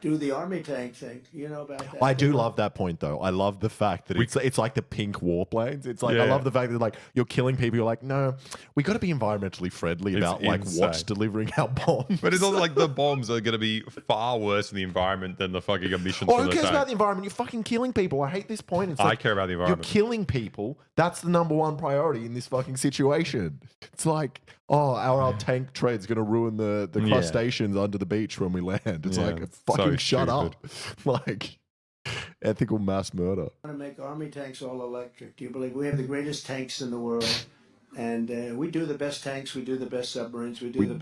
do the army tank thing. You know about that? I do love that point, though. I love the fact that it's like the pink warplanes. It's like I love the fact that like you're killing people. You're like, no, we got to be environmentally friendly about like what's delivering our bombs. But it's also like the bombs are going to be far worse in the environment than the fucking emissions. Who cares about the environment? You're fucking killing people. I hate this point. It's like, I care about the environment. You're killing people. That's the number one priority in this fucking situation. It's like, our tank trade's going to ruin the crustaceans under the beach when we land. It's like, fucking shut up. Like, ethical mass murder. I want to make army tanks all electric. Do you believe we have the greatest tanks in the world? And we do the best tanks. We do the best submarines. We do the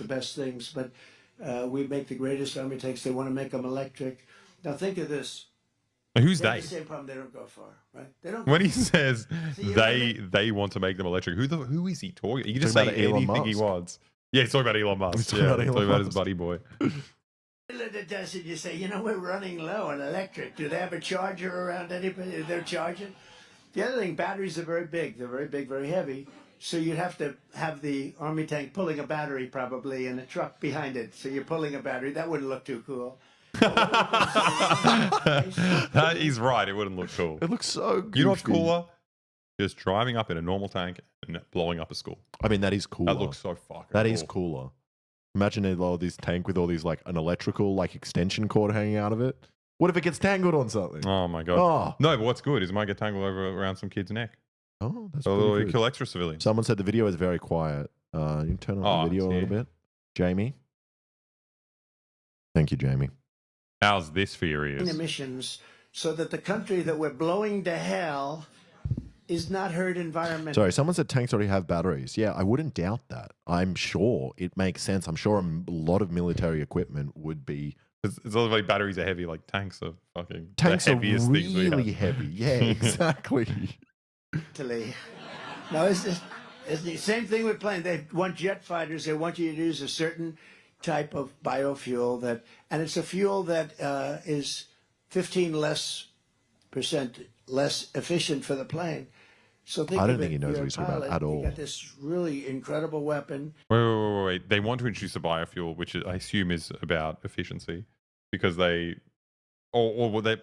best things. But we make the greatest army tanks. They want to make them electric. Now think of this. Who's they? They? The same problem. They don't go far, right? They don't. When he says they want to make them electric, who is he talking? You can just say anything he wants. Yeah, he's talking about Elon Musk. He's talking about his buddy boy. That does it. You say, we're running low on electric. Do they have a charger around anybody? They're charging. The other thing, batteries are very big. They're very big, very heavy. So you'd have to have the army tank pulling a battery probably and a truck behind it. So you're pulling a battery. That wouldn't look too cool. He's right. It wouldn't look cool. It looks so goofy. You know what's cooler? Just driving up in a normal tank and blowing up a school. I mean, that is cooler. That looks so fucking That cool. is cooler. Imagine this tank with all these like an electrical like extension cord hanging out of it. What if it gets tangled on something? Oh my god. Oh. No, but what's good is it might get tangled around some kid's neck. Oh, that's so pretty it'll good. kill extra civilians. Someone said the video is very quiet. You can turn on the video a little bit. Jamie. Thank you, Jamie. How's this for your ears? Emissions so that the country that we're blowing to hell is not hurt environmentally. Sorry, someone said tanks already have batteries. Yeah, I wouldn't doubt that. I'm sure it makes sense. I'm sure a lot of military equipment would be. It's all like batteries are heavy, like tanks are fucking. Tanks the are heaviest really heavy. Yeah, exactly. Now, it's the same thing with planes. They want jet fighters. They want you to use a certain type of biofuel and it's a fuel that is 15% less efficient for the plane. So think I don't of think he it, knows you're what a he's talking about pilot, at all. You got this really incredible weapon. Wait. They want to introduce a biofuel, which I assume is about efficiency, because they, or will they?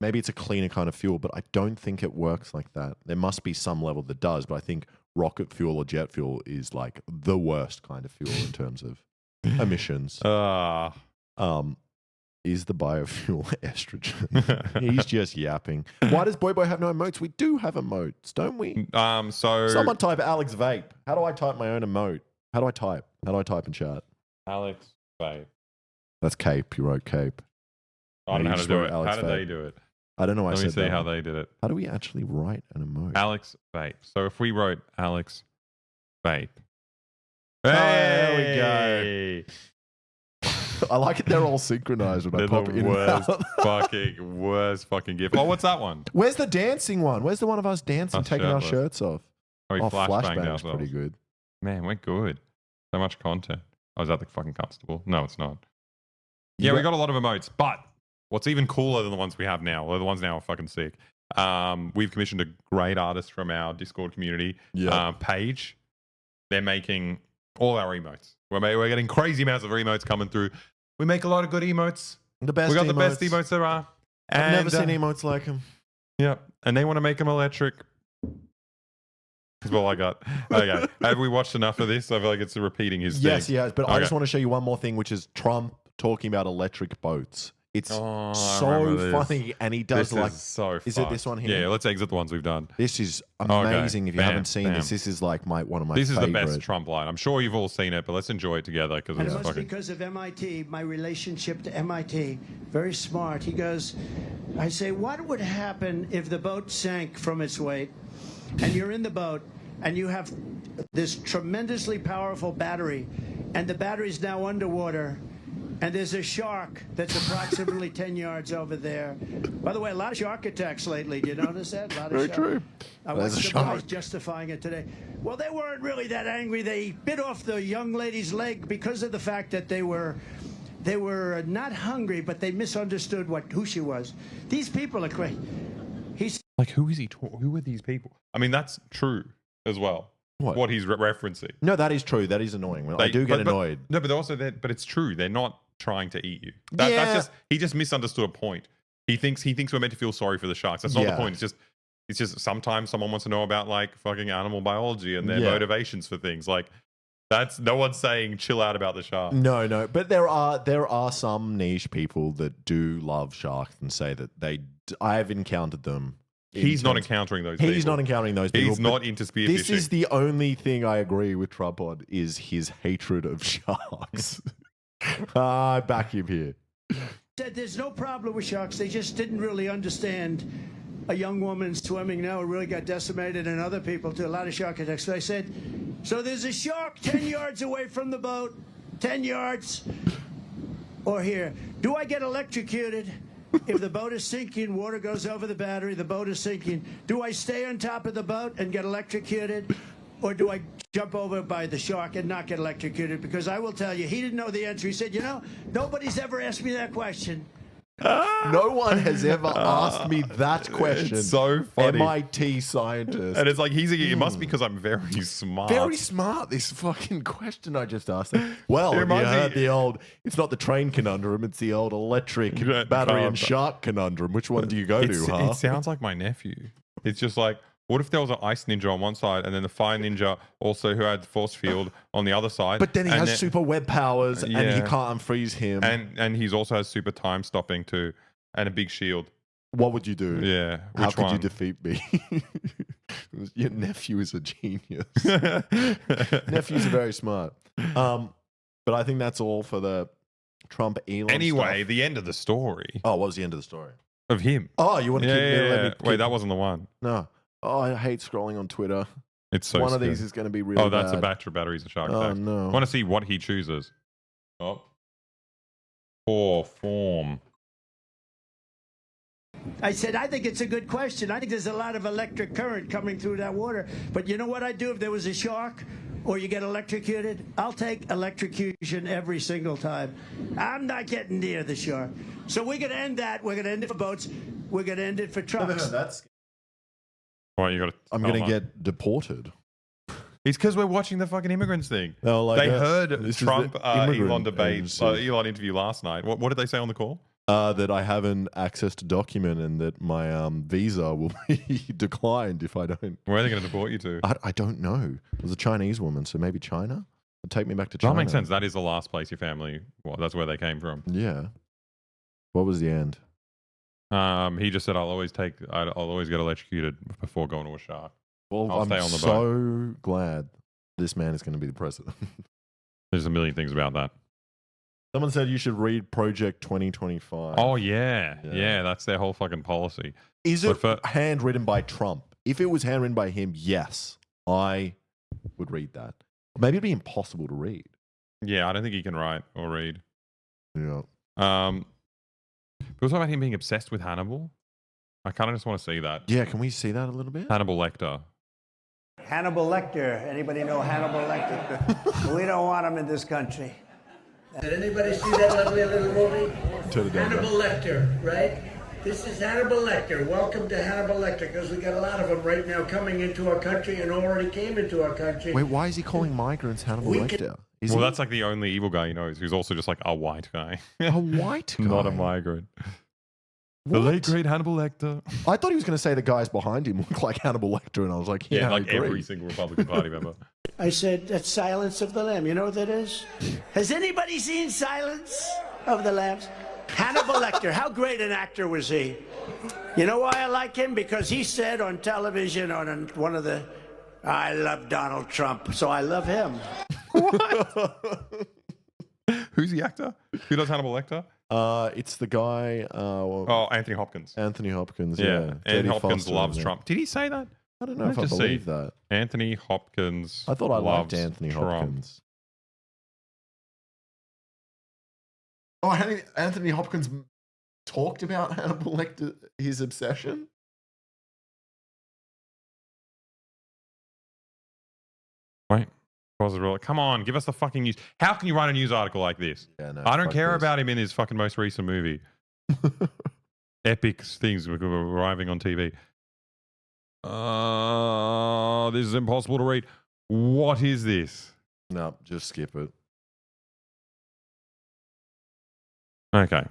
Maybe it's a cleaner kind of fuel, but I don't think it works like that. There must be some level that does, but I think rocket fuel or jet fuel is like the worst kind of fuel in terms of emissions. Is the biofuel estrogen? He's just yapping. Why does Boy have no emotes? We do have emotes, don't we? So someone type Alex Vape. How do I type my own emote? How do I type? How do I type in chat? Alex Vape. That's Cape. You wrote Cape. I don't know how to do it. How did they do it? I don't know. Let me see how they did it. How do we actually write an emote? Alex Vape. So if we wrote Alex Vape. Hey! There we go. I like it. They're all synchronized when I pop it in. Worst fucking gift. Oh, what's that one? Where's the dancing one? Where's the one of us dancing, taking our shirts off? We flashbanged Flashbang's pretty good. Man, we're good. So much content. Oh, is that the fucking constable? No, it's not. Yeah, we got a lot of emotes, but what's even cooler than the ones we have now, well, the ones now are fucking sick. We've commissioned a great artist from our Discord community, Paige. They're making all our emotes. We're getting crazy amounts of emotes coming through. We make a lot of good emotes. The best. We got the best emotes there are. I've never seen emotes like them. Yep, and they want to make them electric. That's all I got. Okay, have we watched enough of this? I feel like it's repeating his thing. Yes, he has. But I just want to show you one more thing, which is Trump talking about electric boats. It's so funny, and he does Is it this one here? Yeah, let's exit the ones we've done. This is amazing. If you haven't seen this, this is like one of my. This is favorite. the best Trump line. I'm sure you've all seen it, but let's enjoy it together because it's fucking. Because of MIT, my relationship to MIT, very smart. He goes, I say, what would happen if the boat sank from its weight, and you're in the boat, and you have this tremendously powerful battery, and the battery's now underwater. And there's a shark that's approximately 10 yards over there. By the way, a lot of shark attacks lately. Do you notice that? A lot of Very true. I watched some guys justifying it today. Well, they weren't really that angry. They bit off the young lady's leg because of the fact that they were not hungry, but they misunderstood who she was. These people are crazy. He's like, who is he? Who are these people? I mean, that's true as well. What he's referencing. No, that is true. That is annoying. I do get annoyed. No, but also but it's true. They're not trying to eat you. That's he just misunderstood a point. He thinks we're meant to feel sorry for the sharks. That's not the point. It's just sometimes someone wants to know about like fucking animal biology and their motivations for things. Like that's no one's saying chill out about the shark. No. But there are some niche people that do love sharks and say that I have encountered them. He's not encountering those people. He's not encountering those people. He's not into spearfishing. This is the only thing I agree with Trump on is his hatred of sharks. I back him here. Said there's no problem with sharks. They just didn't really understand a young woman swimming now really got decimated, and other people too. A lot of shark attacks. So I said, so there's a shark 10 yards away from the boat, 10 yards, or here. Do I get electrocuted? If the boat is sinking, water goes over the battery, the boat is sinking. Do I stay on top of the boat and get electrocuted? Or do I jump over by the shark and not get electrocuted? Because I will tell you, he didn't know the answer. He said, nobody's ever asked me that question. No one has ever asked me that question. It's so funny. MIT scientist. And it's like, it must be because I'm very smart. Very smart, this fucking question I just asked him. Well, you heard the old, it's not the train conundrum, it's the old electric battery and shark conundrum. Which one do you go to, huh? It sounds like my nephew. It's just like, what if there was an ice ninja on one side and then the fire ninja also who had force field on the other side? But then he has super web powers and he can't unfreeze him. And he's also has super time stopping too and a big shield. What would you do? Yeah. How could you defeat me? Your nephew is a genius. Nephew's very smart. But I think that's all for the Trump Elon Anyway, stuff. the end of the story. Oh, what was the end of the story? Of him. Oh, you want to keep Wait, that wasn't the one. No. Oh, I hate scrolling on Twitter. It's so One scary. of these is going to be really Oh, that's bad. a batch of batteries and shark Oh, attacks. no. I want to see what he chooses. Oh. Poor form. I said, I think it's a good question. I think there's a lot of electric current coming through that water. But you know what I'd do if there was a shark or you get electrocuted, I'll take electrocution every single time. I'm not getting near the shore. So we're going to end that. We're going to end it for boats. We're going to end it for trucks. Why you got? I'm going to get deported. It's because we're watching the fucking immigrants thing. Oh, like they heard Trump Elon debate, Elon interview last night. What did they say on the call? That I haven't accessed a document and that my visa will be declined if I don't. Where are they going to deport you to? I don't know. It was a Chinese woman, so maybe China? It'll take me back to China. That makes sense. That is the last place your family, well, that's where they came from. Yeah. What was the end? He just said, I'll always get electrocuted before going to a shark. Well, I'm so glad this man is going to be the president. There's a million things about that. Someone said you should read Project 2025. Oh, yeah. That's their whole fucking policy. Is it handwritten by Trump? If it was handwritten by him, yes, I would read that. Maybe it'd be impossible to read. Yeah, I don't think he can write or read. Yeah. But it was about him being obsessed with Hannibal. I kind of just want to see that. Yeah, can we see that a little bit? Hannibal Lecter. Hannibal Lecter. Anybody know Hannibal Lecter? We don't want him in this country. Did anybody see that lovely little movie? Hannibal Lecter, right? This is Hannibal Lecter. Welcome to Hannibal Lecter, because we got a lot of them right now coming into our country and already came into our country. Wait, why is he calling migrants Hannibal Lecter? That's like the only evil guy he knows, who's also just like a white guy. A white guy? Not a migrant. What? The late great Hannibal Lecter. I thought he was going to say the guys behind him look like Hannibal Lecter, and I was like, yeah, like every single Republican Party member. I said, that's Silence of the Lamb. You know what that is? Has anybody seen Silence of the Lambs? Hannibal Lecter, how great an actor was he? You know why I like him? Because he said on television, on one of the, I love Donald Trump, so I love him. What? Who's the actor? Who does Hannibal Lecter? It's the guy. Anthony Hopkins. Anthony Hopkins, yeah. Anthony Hopkins loves Trump. Did he say that? I don't know if I believe that. Anthony Hopkins. I thought I liked Anthony Hopkins. Oh, Anthony Hopkins talked about Hannibal Lecter, his obsession? Wait. Come on, give us the fucking news. How can you write a news article like this? Yeah, no, I don't care about him in his fucking most recent movie. Epic things arriving on TV. This is impossible to read. What is this? No, just skip it. Okay.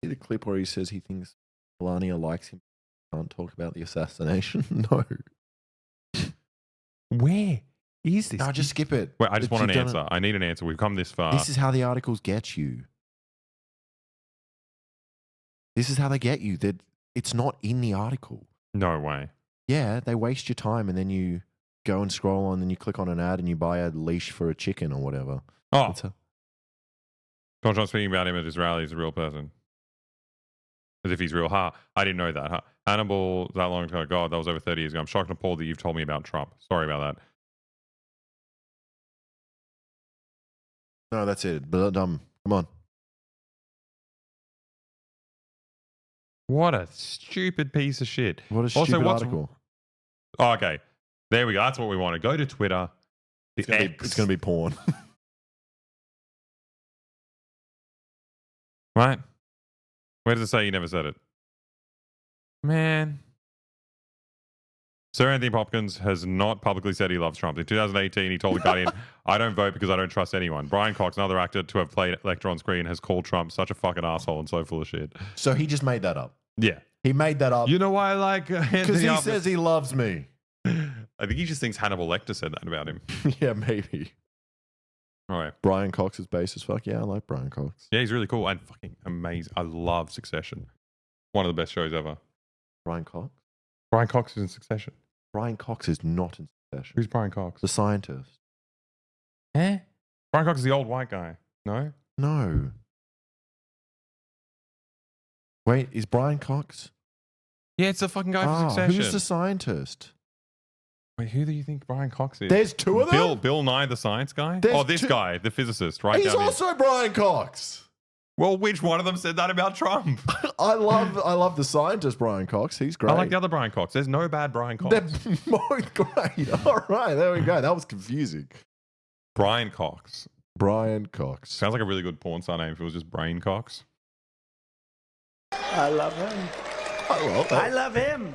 See the clip where he says he thinks Melania likes him. Can't talk about the assassination? No. Where is this? No, just skip it. Wait, I just want an answer. I need an answer. We've come this far. This is how the articles get you. This is how they get you. It's not in the article. No way. Yeah, they waste your time and then you go and scroll on and you click on an ad and you buy a leash for a chicken or whatever. Oh. Donald Trump speaking about him at his rally is a real person. As if he's real. I didn't know that. Hannibal, that long ago. God, that was over 30 years ago. I'm shocked and appalled that you've told me about Trump. Sorry about that. No, that's it. But come on. What a stupid piece of shit. What a stupid article. Oh, okay. There we go. That's what we want to go to Twitter. It's going to be porn. Right? Where does it say you never said it? Man. Sir Anthony Hopkins has not publicly said he loves Trump. In 2018, he told The Guardian, I don't vote because I don't trust anyone. Brian Cox, another actor to have played Lecter on screen, has called Trump such a fucking asshole and so full of shit. So he just made that up? Yeah. He made that up? You know why I like Anthony Because he says he loves me. I think he just thinks Hannibal Lecter said that about him. Yeah, maybe. All right. Brian Cox is bass as fuck. Yeah, I like Brian Cox. Yeah, he's really cool and fucking amazing. I love Succession. One of the best shows ever. Brian Cox? Brian Cox is in Succession. Brian Cox is not in Succession. Who's Brian Cox? The scientist. Eh? Brian Cox is the old white guy. No? No. Wait, is Brian Cox? Yeah, it's the fucking guy from Succession. Who's the scientist? Wait, who do you think Brian Cox is? There's two of them? Bill Nye, the science guy? There's this guy, the physicist, right? He's also Brian Cox. Well, which one of them said that about Trump? I love the scientist Brian Cox. He's great. I like the other Brian Cox. There's no bad Brian Cox. They're both great. All right, there we go. That was confusing. Brian Cox. Brian Cox. Sounds like a really good porn star name if it was just Brain Cox. I love him. I love him.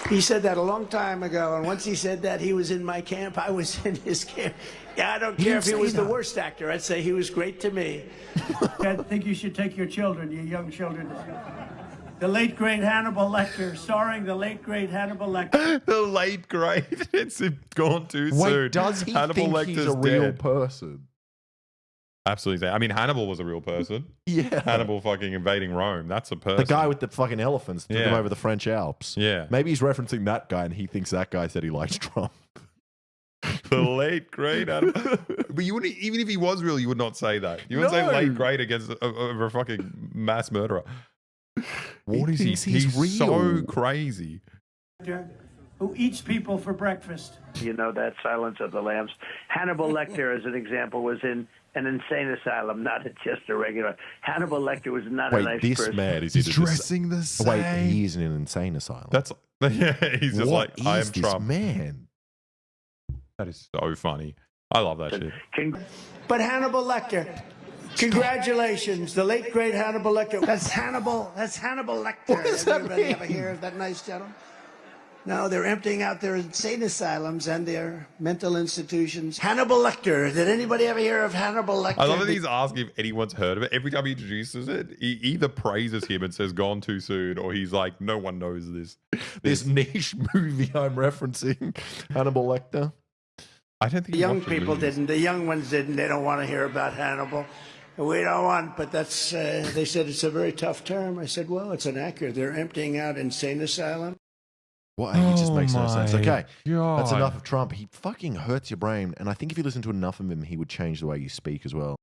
He said that a long time ago, and once he said that, he was in my camp. I was in his camp. Yeah, I don't care if he was the worst actor. I'd say he was great to me. I think you should take your children, your young children. The late, great Hannibal Lecter, starring the late, great Hannibal Lecter. The late, great. It's gone too soon. Wait, does he Hannibal think Lecter's he's a real dead. person? Absolutely. I mean, Hannibal was a real person. Yeah. Hannibal fucking invading Rome. That's a person. The guy with the fucking elephants took him over the French Alps. Yeah. Maybe he's referencing that guy and he thinks that guy said he likes Trump. The late, great Hannibal. But you wouldn't, even if he was real, you would not say that. You wouldn't say late, great against a fucking mass murderer. What is he? He's real. So crazy. Who eats people for breakfast. You know that Silence of the Lambs. Hannibal Lecter, as an example, was in an insane asylum, not just a regular. Hannibal Lecter was not a nice person. Man is He's dressing the same. Wait, he's in an insane asylum. That's he's just like, I am this Trump. Man, that is so funny. I love that shit. But Hannibal Lecter, congratulations, the late great Hannibal Lecter. That's Hannibal Lecter. What does that Everybody mean? ever hear of that nice gentleman? No, they're emptying out their insane asylums and their mental institutions. Hannibal Lecter. Did anybody ever hear of Hannibal Lecter? I love that he's asking if anyone's heard of it. Every time he introduces it, he either praises him and says "gone too soon," or he's like, "No one knows this." this niche movie I'm referencing, Hannibal Lecter. I don't think The young people didn't. The young ones didn't. They don't want to hear about Hannibal. We don't want, but that's, they said it's a very tough term. I said, well, it's inaccurate. They're emptying out insane asylum. Well, it just makes no sense. Okay, God. that's enough of Trump. He fucking hurts your brain. And I think if you listen to enough of him, he would change the way you speak as well.